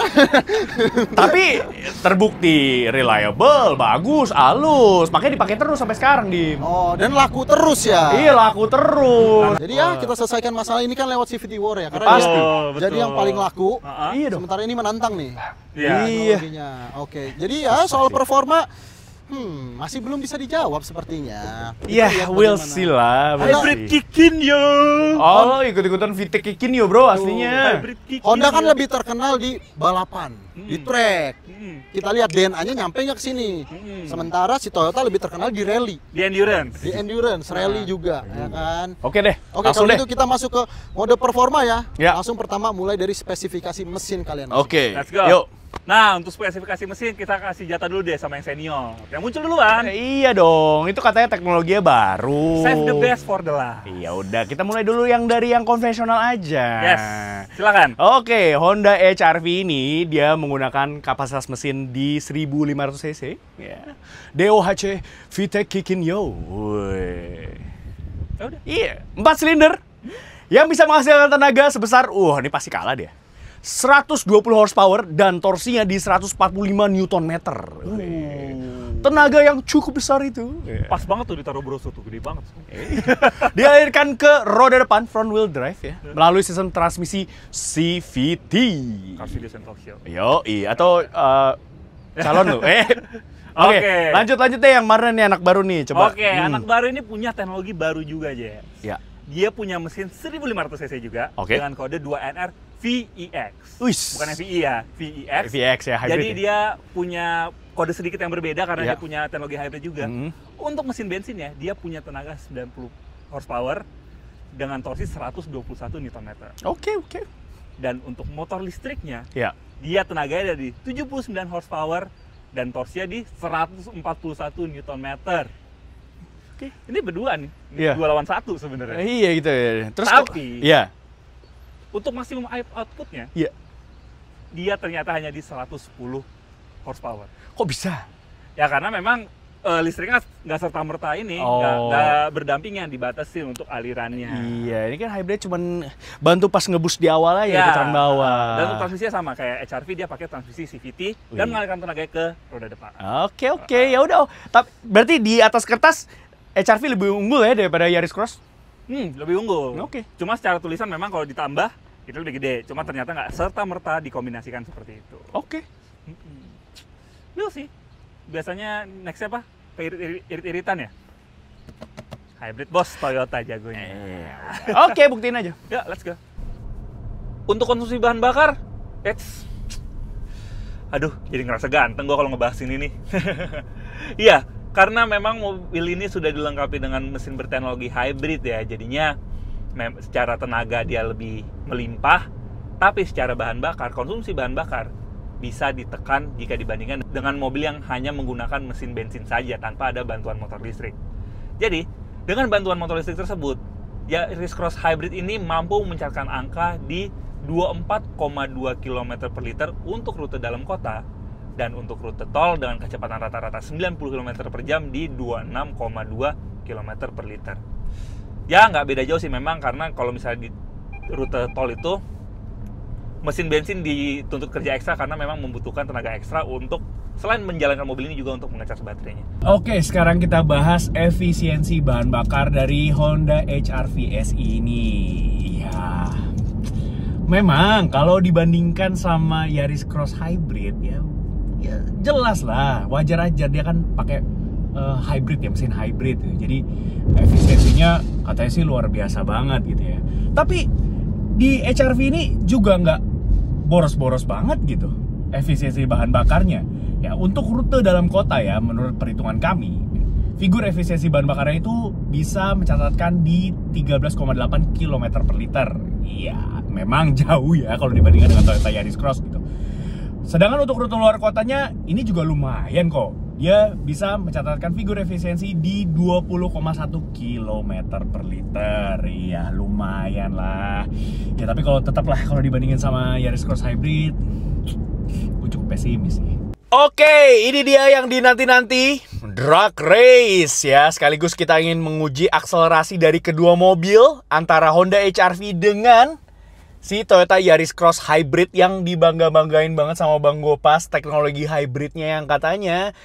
Tapi terbukti reliable, bagus, halus. Makanya dipakai terus sampai sekarang, Dim. oh, dan laku terus ya. Iya, laku terus. Jadi ya kita selesaikan masalah ini kan lewat CVT War ya, karena Pasti. dia jadi yang paling laku. Heeh. Iya dong. Sementara ini menantang nih. Iya. Iya. Teknologinya. Oke, jadi ya soal performa masih belum bisa dijawab sepertinya. Iya, Kita lihat we'll bagaimana. see lah. we'll Hybrid see. kickin yo. Oh, ikut-ikutan VTEC Kikin yo, Bro, aslinya. Hybrid kickin. Honda kan yo. lebih terkenal di balapan, di track. Kita lihat DNA-nya nyampe nggak ke sini. Sementara si Toyota lebih terkenal di rally, Di endurance. di endurance, rally juga, ya kan. Oke deh, Oke, langsung kalau deh. itu kita masuk ke mode performa ya. Ya. Langsung pertama mulai dari spesifikasi mesin kalian. Oke, Let's go. yuk. Nah, untuk spesifikasi mesin kita kasih jatah dulu deh sama yang senior. Yang muncul duluan. Iya dong, itu katanya teknologinya baru. Save the best for the last. Iya udah, kita mulai dulu yang dari yang konvensional aja. Yes. Silakan. Oke, Honda HR-V ini dia menggunakan kapasitas mesin di 1500 cc. Ya. DOHC VTEC Kikin Yo. Woi. Ya udah. Iya, 4 silinder yang bisa menghasilkan tenaga sebesar, ini pasti kalah dia. 120 horsepower dan torsinya di 145 Nm. Tenaga yang cukup besar itu. Pas banget tuh ditaruh broso tuh, gede banget. Dialirkan ke roda depan front wheel drive ya, melalui sistem transmisi CVT. Car Video Central Show. Atau calon lu. Oke, Oke. lanjut deh yang mana nih anak baru nih, coba. Oke, anak baru ini punya teknologi baru juga aja. Ya. Dia punya mesin 1500 cc juga Oke. dengan kode 2NR VEX. Wis. Bukan VI ya, VEX. VX ya, hybrid. Jadi ya? dia punya kode sedikit yang berbeda karena Ya. dia punya teknologi hybrid juga. Mhm. Untuk mesin bensin ya, dia punya tenaga 90 horsepower dengan torsi 121 Nm. Oke. Dan untuk motor listriknya, Ya. dia tenaganya ada di 79 horsepower dan torsinya di 141 Nm. Oke. Ini berdua nih, Iya. 2 lawan 1 sebenarnya. Iya gitu ya. Terus Tapi- iya. Untuk maksimum outputnya, Iya. dia ternyata hanya di 110 horsepower. Kok bisa? Ya karena memang listriknya nggak serta-merta ini, Oh. nggak berdampingan, dibatasin untuk alirannya. Iya, ini kan hybrid cuman bantu pas ngebus di awal aja, Ya, putaran bawah. Dan untuk transmisinya sama kayak HRV, dia pakai transmisi CVT dan mengalirkan tenaga ke roda depan. Oke, ya udah. Tapi berarti di atas kertas HRV lebih unggul ya daripada Yaris Cross? Lebih unggul. Oke. Cuma secara tulisan memang kalau ditambah itu lebih gede. Cuma ternyata nggak serta-merta dikombinasikan seperti itu. Oke. We'll sih. Biasanya nextnya apa? Irit-iritan ya? Hybrid bos, Toyota jagonya. Oke, buktiin aja. Ya, let's go. Untuk konsumsi bahan bakar, aduh, jadi ngerasa ganteng gua kalau ngebahas ini nih. Iya, karena memang mobil ini sudah dilengkapi dengan mesin berteknologi hybrid ya, jadinya secara tenaga dia lebih melimpah, tapi secara bahan bakar, konsumsi bahan bakar bisa ditekan jika dibandingkan dengan mobil yang hanya menggunakan mesin bensin saja tanpa ada bantuan motor listrik. Jadi, dengan bantuan motor listrik tersebut, Yaris Cross Hybrid ini mampu mencatatkan angka di 24,2 km per liter untuk rute dalam kota, dan untuk rute tol dengan kecepatan rata-rata 90 km per jam di 26,2 km per liter. Ya, nggak beda jauh sih memang, karena kalau misalnya di rute tol itu mesin bensin dituntut kerja ekstra karena memang membutuhkan tenaga ekstra untuk selain menjalankan mobil ini juga untuk mengecas baterainya. Oke, sekarang kita bahas efisiensi bahan bakar dari Honda HR-V SI ini. Ya, memang kalau dibandingkan sama Yaris Cross Hybrid ya jelas lah, wajar aja dia kan pakai hybrid ya, mesin hybrid ya. Jadi efisiensinya katanya sih luar biasa banget gitu ya. Tapi di HR-V ini juga nggak boros-boros banget gitu efisiensi bahan bakarnya. Ya, untuk rute dalam kota ya, menurut perhitungan kami, figur efisiensi bahan bakarnya itu bisa mencatatkan di 13,8 km per liter. Iya, memang jauh ya kalau dibandingkan dengan Toyota Yaris Cross gitu. Sedangkan untuk rute luar kotanya ini juga lumayan kok. Dia bisa mencatatkan figur efisiensi di 20,1 km per liter. Iya, lumayan lah. Ya, tapi kalau tetap lah kalau dibandingin sama Yaris Cross Hybrid, gue cukup pesimis sih. Oke, ini dia yang dinanti-nanti, drag race ya. Sekaligus kita ingin menguji akselerasi dari kedua mobil antara Honda HR-V dengan si Toyota Yaris Cross Hybrid yang dibangga-banggain banget sama Bang Gopas, teknologi hybridnya yang katanya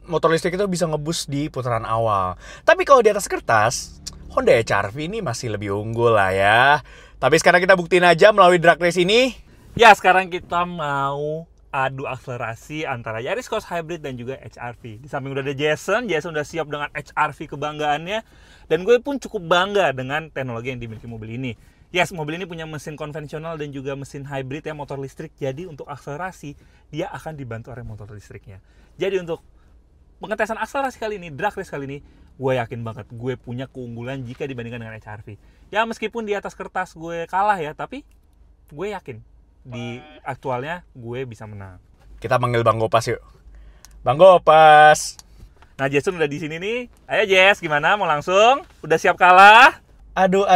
motor listrik itu bisa ngebus di putaran awal. Tapi kalau di atas kertas, Honda HR-V ini masih lebih unggul lah ya. Tapi sekarang kita buktiin aja melalui drag race ini. Ya, sekarang kita mau adu akselerasi antara Yaris Cross Hybrid dan juga HR-V. Di samping udah ada Jason udah siap dengan HR-V kebanggaannya, dan gue pun cukup bangga dengan teknologi yang dimiliki mobil ini. Yes, mobil ini punya mesin konvensional dan juga mesin hybrid ya, motor listrik. Jadi untuk akselerasi, dia akan dibantu oleh motor listriknya. Jadi untuk pengetesan akselerasi kali ini, drag race kali ini, gue yakin banget gue punya keunggulan jika dibandingkan dengan HR-V. Ya meskipun di atas kertas gue kalah ya, tapi gue yakin di aktualnya gue bisa menang. Kita panggil Bang Gopas yuk. Bang Gopas. Nah, Jason udah di sini nih. Ayo Jess, gimana? Mau langsung? Udah siap kalah? Aduh.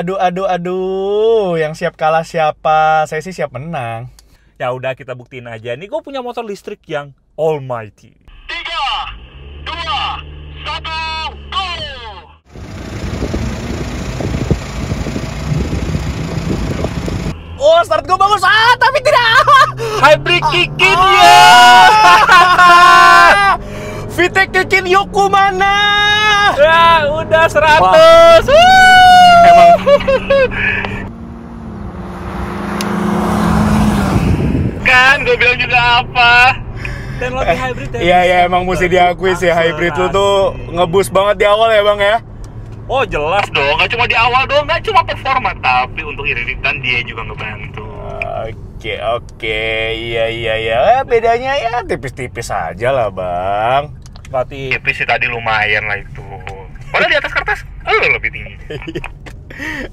Yang siap kalah siapa? Saya sih siap menang. Ya udah, kita buktiin aja. Nih gue punya motor listrik yang almighty. 3, 2, 1, go! Oh, start gue bagus. Tapi tidak. Hybrid kick-in ya! VTEC kick-in Yoku mana? Ya, udah 100. Emang Kan, gue bilang juga apa? Teknologi hybrid ya. Iya, emang mesti diakui sih hybrid lu tuh ngebus banget di awal ya Bang ya. Oh jelas dong, nggak cuma di awal dong, nggak cuma performa, tapi untuk iritan dia juga ngebantu. Oke, iya. Bedanya ya tipis-tipis aja lah Bang. Berarti Tipis sih tadi lumayan lah itu. Padahal di atas kertas, lebih tinggi.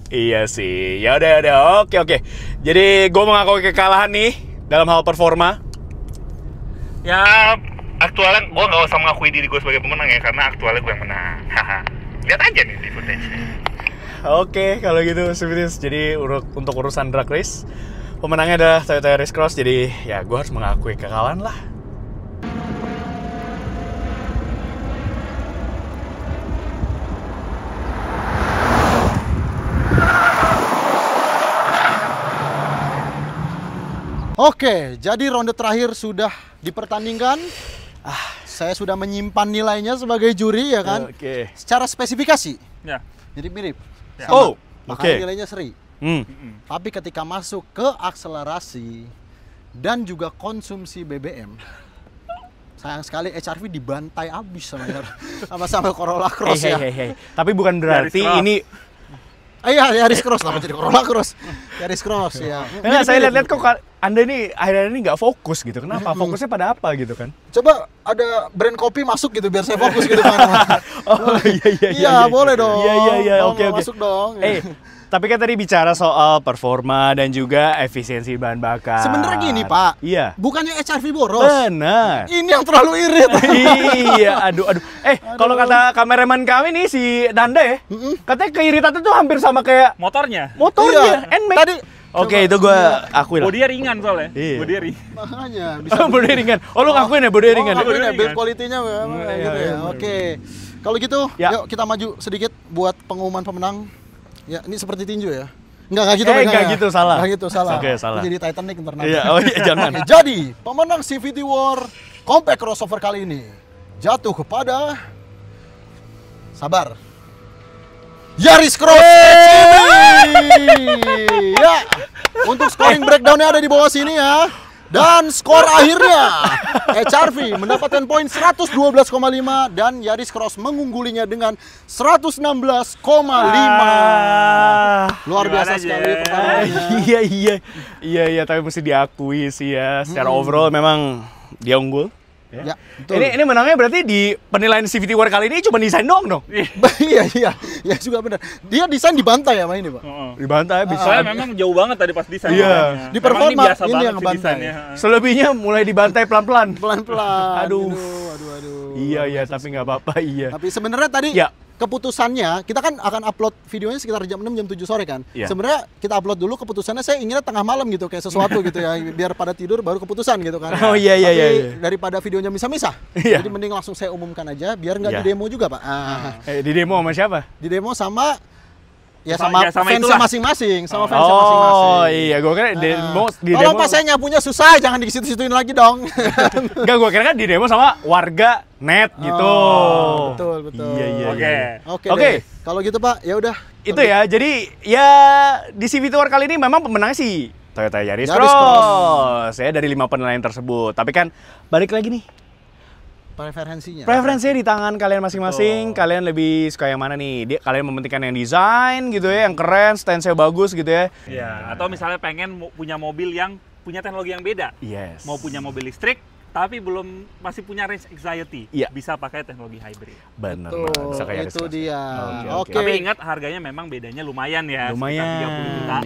Iya sih. Ya udah. Oke. Jadi gue mengakui kekalahan nih dalam hal performa. Ya, aktualnya gue nggak usah mengakui diri gue sebagai pemenang ya, karena aktualnya gue yang menang. Lihat aja nih di footage. Oke, kalau gitu Civities. Jadi untuk urusan drag race, pemenangnya adalah Toyota Yaris Cross. Jadi ya gue harus mengakui kekalahan lah. Oke, jadi ronde terakhir sudah dipertandingkan. Saya sudah menyimpan nilainya sebagai juri ya kan. Oke. Secara spesifikasi, Ya. mirip-mirip. Ya. Sama. Oh, Makanya oke. nilainya seri. Hmm. Tapi ketika masuk ke akselerasi dan juga konsumsi BBM, sayang sekali HRV dibantai abis sama Corolla Cross ya. Hey. Tapi bukan berarti Yaris Cross. ini. Iya, Yaris Cross nama jadi Corolla Cross. Yaris Cross ya. Enggak, saya lihat-lihat kok Anda ini akhir-akhir ini nggak fokus gitu. Kenapa? Fokusnya pada apa gitu kan? Coba ada brand kopi masuk gitu biar saya fokus gitu kan. Oh iya. Iya, boleh dong. Iya. Tolong Oke. Masuk dong. Tapi kan tadi bicara soal performa dan juga efisiensi bahan bakar. Sebenarnya gini, Pak. Iya. Bukannya HRV boros. Benar. Ini yang terlalu irit. Iya, aduh. Kalau kata kameramen kami nih si Danda ya, katanya keiritannya tuh hampir sama kayak Motornya. motornya, Iya. NMAX. Tadi Oke, itu gue akui lah. Bodinya ringan soalnya. Iya. Bodinya ringan. makanya Bodi ringan. Oh, lu ngakuin ya bodi ringan? ngakuin ya, Ringan. build quality-nya gitu iya, ya. Oke. Kalau gitu, Ya. yuk kita maju sedikit buat pengumuman pemenang. Ya, ini seperti tinju ya. Enggak gitu, Enggak gitu, salah. Enggak gitu, salah. Oke, salah. Itu jadi Titanic ntar nanti. Iya, oh iya, jangan. Oke, jadi pemenang CVT War Compact Crossover kali ini jatuh kepada sabar. Yaris Cross HEV. Ya. Untuk scoring breakdown-nya ada di bawah sini ya. Dan skor akhirnya HRV mendapatkan poin 112,5 dan Yaris Cross mengunggulinya dengan 116,5. Luar biasa Gimana, sekali Jen? pertarungannya. Iya, tapi mesti diakui sih ya. Secara overall memang dia unggul. Ya, betul. Ini menangnya berarti di penilaian CVT War kali ini cuma desain doang dong. Iya, ya juga benar. Dia desain dibantai ya Pak ini, Pak. Dibantai bisa. Soalnya memang jauh banget tadi pas desain. Iya. makanya. Di Memang performa, biasa ini banget yang sih ngebantai. desainnya. Selebihnya mulai dibantai pelan-pelan. Pelan-pelan. Aduh. Aduh. Iya, tapi nggak apa-apa, iya. Tapi sebenarnya tadi Ya. keputusannya, kita kan akan upload videonya sekitar jam 6, jam 7 sore kan. Iya. Sebenarnya kita upload dulu keputusannya, saya inginnya tengah malam gitu, kayak sesuatu gitu ya, biar pada tidur baru keputusan gitu kan. Oh, iya. Tapi daripada videonya misah-misah, Iya. jadi mending langsung saya umumkan aja, biar nggak Iya. di demo juga Pak. Di demo sama siapa? Di demo sama ya Sama- sama, ya, sama fansnya itulah. masing-masing, sama fansnya masing-masing. Oh iya, gue kira demo di Tolong demo. Pak, saya nyapunya susah, jangan di situ-situin lagi dong. Enggak, gue kira kan di demo sama warga net gitu. Oh, betul. Iya. Oke. Oke. Oke. Deh. Kalau gitu Pak, ya udah. Itu ya. Jadi ya di CVT War kali ini memang pemenangnya sih Toyota Yaris Yaris Cross. Ya dari 5 penilaian tersebut. Tapi kan balik lagi nih. Preferensinya. Preferensinya di tangan kalian masing-masing. Kalian lebih suka yang mana nih? Kalian mementingkan yang desain gitu ya, yang keren, stance-nya bagus gitu ya. Iya, atau misalnya pengen punya mobil yang punya teknologi yang beda. Yes. Mau punya mobil listrik tapi masih punya range anxiety. Iya. Bisa pakai teknologi hybrid. Bener Betul, banget. Bisa kayak Yaris itu Cross. dia. Oke. Oke. Tapi ingat harganya memang bedanya lumayan ya. Lumayan, Sekitar 30 jutaan.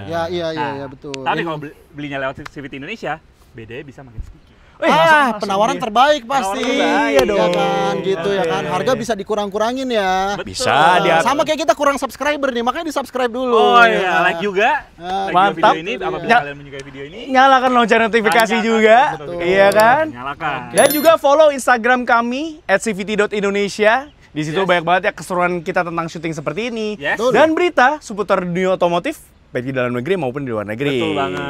iya. Ya, betul. Tapi Ini- kalau belinya lewat CVT Indonesia, bedanya bisa makin sedikit. penawaran terbaik pasti. Penawaran terbaik. Iya dong. kan, gitu ya kan. Oke. Harga bisa dikurang-kurangin ya. Betul. Bisa, dia- Sama kayak kita kurang subscriber nih, makanya di-subscribe dulu. Oh ya. iya, like juga. Like Mantap. video ini, apabila Ya. kalian menyukai video ini, Nyalakan lonceng notifikasi Nyalakan, juga. betul. Iya kan? nyalakan. Dan juga follow Instagram kami @cvt.indonesia. Di situ Yes. banyak banget ya keseruan kita tentang syuting seperti ini. Yes. Betul. Dan berita seputar dunia otomotif baik di dalam negeri maupun di luar negeri. Betul banget.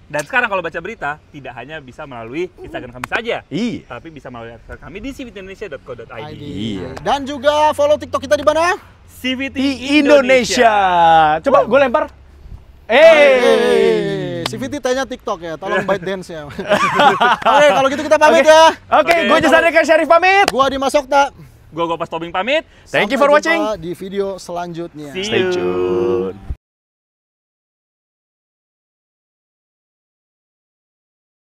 Dan sekarang kalau baca berita, tidak hanya bisa melalui Instagram kami saja, Iya. tapi bisa melalui website kami di cvtindonesia.co.id. ID. Iya. Dan juga follow TikTok kita di mana? CVT Di Indonesia. Coba gue lempar. CVT tanya TikTok ya, tolong bite dance ya. Oke, kalau gitu kita pamit ya. Oke, gue Jasa Deka Syarif pamit. Gua Dimas Okta. Gua Pas Tobing pamit. Thank you Sampai for jumpa watching. di video selanjutnya. See Stay you. tune.